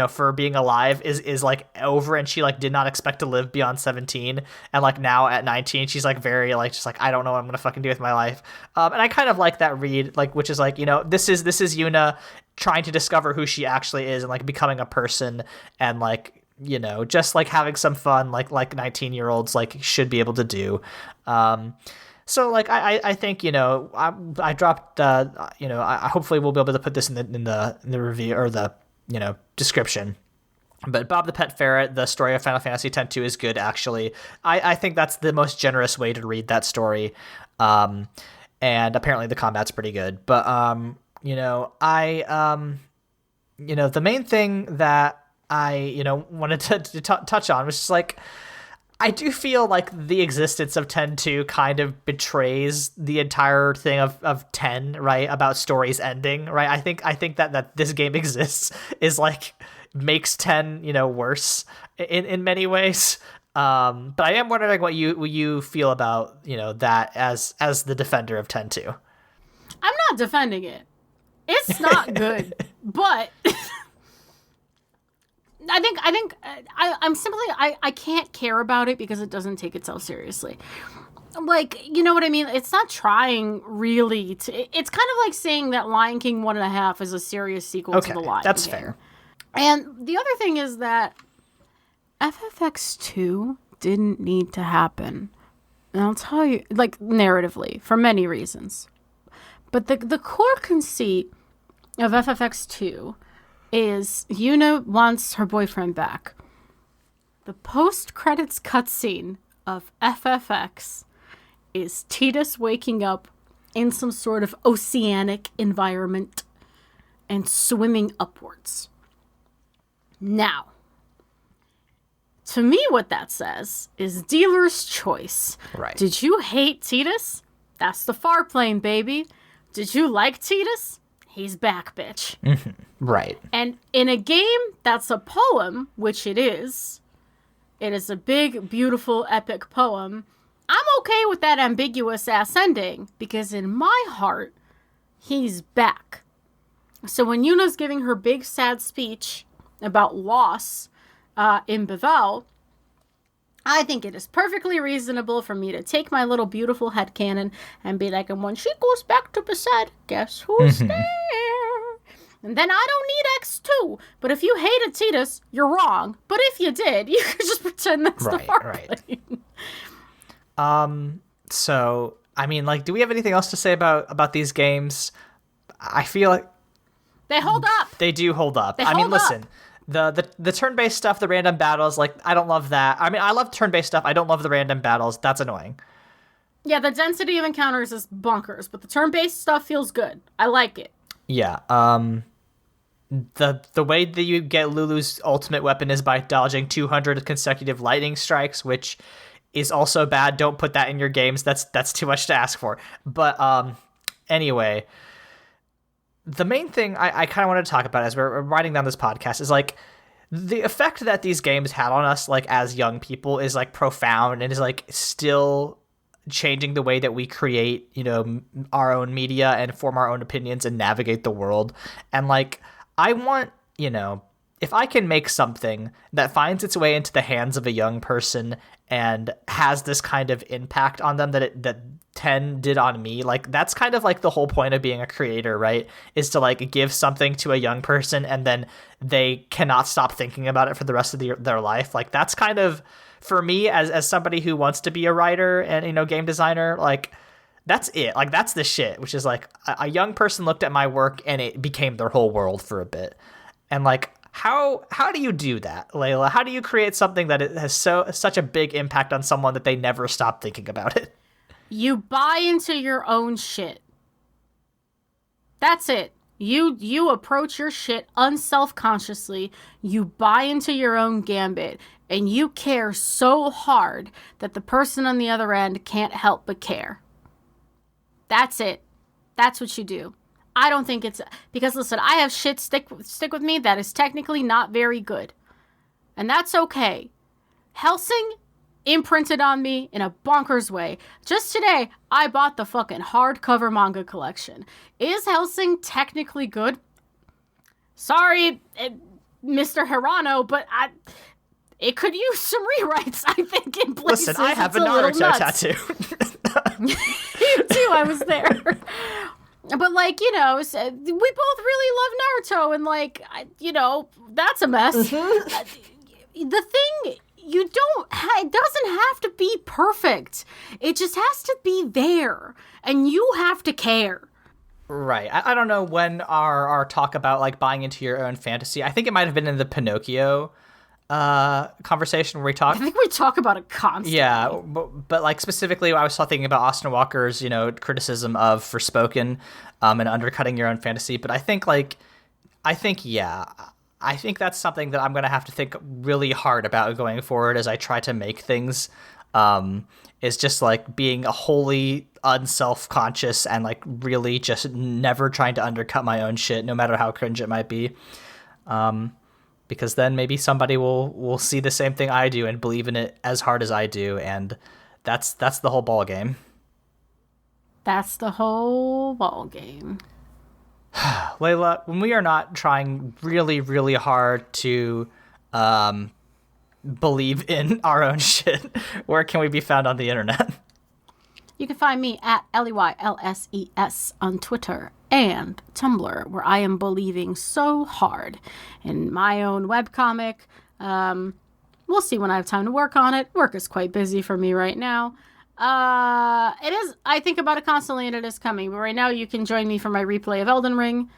alive is like over, and she like did not expect to live beyond 17, and like now at 19 she's like very like just like I don't know what I'm gonna fucking do with my life. And I kind of like that read, like, which is like this is Yuna trying to discover who she actually is and like becoming a person, and like just like having some fun like 19-year-olds like should be able to do. So like I think I dropped I hopefully we'll be able to put this in the review or the description. But Bob the Pet Ferret, the story of Final Fantasy X-2 is good, actually. I think that's the most generous way to read that story. And apparently the combat's pretty good. But the main thing that I wanted to touch on was just like, I do feel like the existence of 10-2 kind of betrays the entire thing of 10, right? About stories ending, right? I think that this game exists is like makes 10, worse in many ways. But I am wondering what you feel about, that as the defender of 10 too. I'm not defending it. It's not good, but I'm simply I can't care about it because it doesn't take itself seriously. Like, you know what I mean? It's not trying really to. It's kind of like saying that Lion King 1.5 is a serious sequel to the Lion King. That's fair. And the other thing is that FFX 2 didn't need to happen. And I'll tell you, like, narratively, for many reasons. But the core conceit of FFX 2 is Yuna wants her boyfriend back. The post-credits cutscene of FFX is Tidus waking up in some sort of oceanic environment and swimming upwards. Now, to me, what that says is dealer's choice. Right. Did you hate Tidus? That's the far plane, baby. Did you like Tidus? He's back, bitch. Mm-hmm. Right. And in a game that's a poem, which it is a big, beautiful, epic poem, I'm okay with that ambiguous ass ending, because in my heart, he's back. So when Yuna's giving her big, sad speech about loss in Bevel, I think it is perfectly reasonable for me to take my little beautiful headcanon and be like, and when she goes back to Besaid, guess who's there? And then I don't need X-2. But if you hated Tidus, you're wrong. But if you did, you could just pretend that's the far plane. So, I mean, like, do we have anything else to say about these games? I feel like they hold up. They do hold up. Listen, the turn-based stuff, the random battles, like, I don't love that. I mean, I love turn-based stuff. I don't love the random battles. That's annoying. Yeah, the density of encounters is bonkers, but the turn-based stuff feels good. I like it. Yeah. The way that you get Lulu's ultimate weapon is by dodging 200 consecutive lightning strikes, which is also bad. Don't put that in your games. That's too much to ask for. But anyway, the main thing I kind of want to talk about as we're writing down this podcast is like the effect that these games had on us, like as young people, is like profound and is like still changing the way that we create, our own media and form our own opinions and navigate the world. And like, I want, if I can make something that finds its way into the hands of a young person and has this kind of impact on them that 10 did on me, like that's kind of like the whole point of being a creator, right? Is to like give something to a young person and then they cannot stop thinking about it for the rest of their life. Like that's kind of, for me as somebody who wants to be a writer and, game designer, like that's it. Like that's the shit, which is like a young person looked at my work and it became their whole world for a bit. And like, how do you do that, Leyla? How do you create something that has such a big impact on someone that they never stop thinking about it? You buy into your own shit. That's it. You approach your shit unself-consciously. You buy into your own gambit. And you care so hard that the person on the other end can't help but care. That's it. That's what you do. I don't think it's... Because, listen, I have shit stick with me that is technically not very good. And that's okay. Hellsing imprinted on me in a bonkers way. Just today, I bought the fucking hardcover manga collection. Is Hellsing technically good? Sorry, Mr. Hirano, but it could use some rewrites, I think, in places. Listen, I have a Naruto tattoo. You too, I was there. But, like, we both really love Naruto, and, like, that's a mess. Mm-hmm. The thing, it doesn't have to be perfect. It just has to be there, and you have to care. Right. I don't know when our talk about, like, buying into your own fantasy, I think it might have been in the Pinocchio conversation where we talk. I think we talk about it constantly. Yeah, but like specifically, I was thinking about Austin Walker's criticism of Forspoken, and undercutting your own fantasy. But I think that's something that I'm gonna have to think really hard about going forward as I try to make things. Is just like being a wholly unself-conscious and like really just never trying to undercut my own shit, no matter how cringe it might be. because then maybe somebody will see the same thing I do and believe in it as hard as I do, and that's the whole ball game. That's the whole ball game. Leyla, when we are not trying really, really hard to believe in our own shit, where can we be found on the internet? You can find me at LEYLSES on Twitter and Tumblr, where I am believing so hard in my own webcomic. We'll see when I have time to work on it. Work is quite busy for me right now. It is, I think about it constantly, and it is coming. But right now you can join me for my replay of Elden Ring.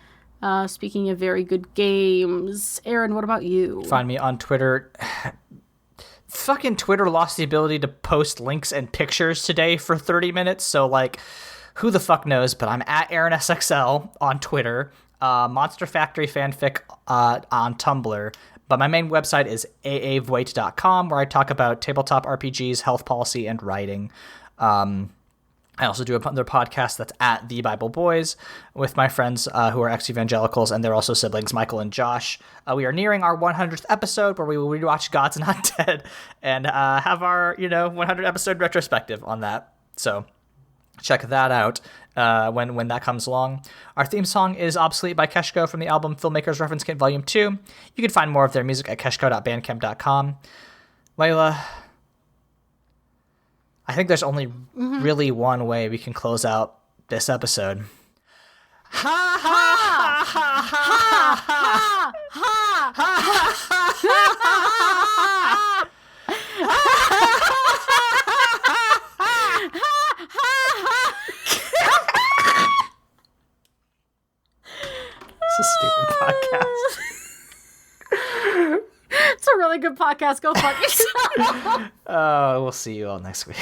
Speaking of very good games, Aaron, what about you? Find me on Twitter. Fucking Twitter lost the ability to post links and pictures today for 30 minutes, so, like, who the fuck knows, but I'm at AaronSXL on Twitter, Monster Factory Fanfic on Tumblr, but my main website is aavoit.com, where I talk about tabletop RPGs, health policy, and writing. I also do another podcast that's at The Bible Boys with my friends who are ex-evangelicals, and they're also siblings, Michael and Josh. We are nearing our 100th episode, where we will rewatch God's Not Dead and have our 100 episode retrospective on that. So check that out when that comes along. Our theme song is Obsolete by Keshko from the album Filmmakers Reference Kit Volume 2. You can find more of their music at keshko.bandcamp.com. Leyla, I think there's only really one way we can close out this episode. Ha ha ha ha ha ha ha It's a stupid podcast. It's a really good podcast. Go fuck yourself. We'll see you all next week.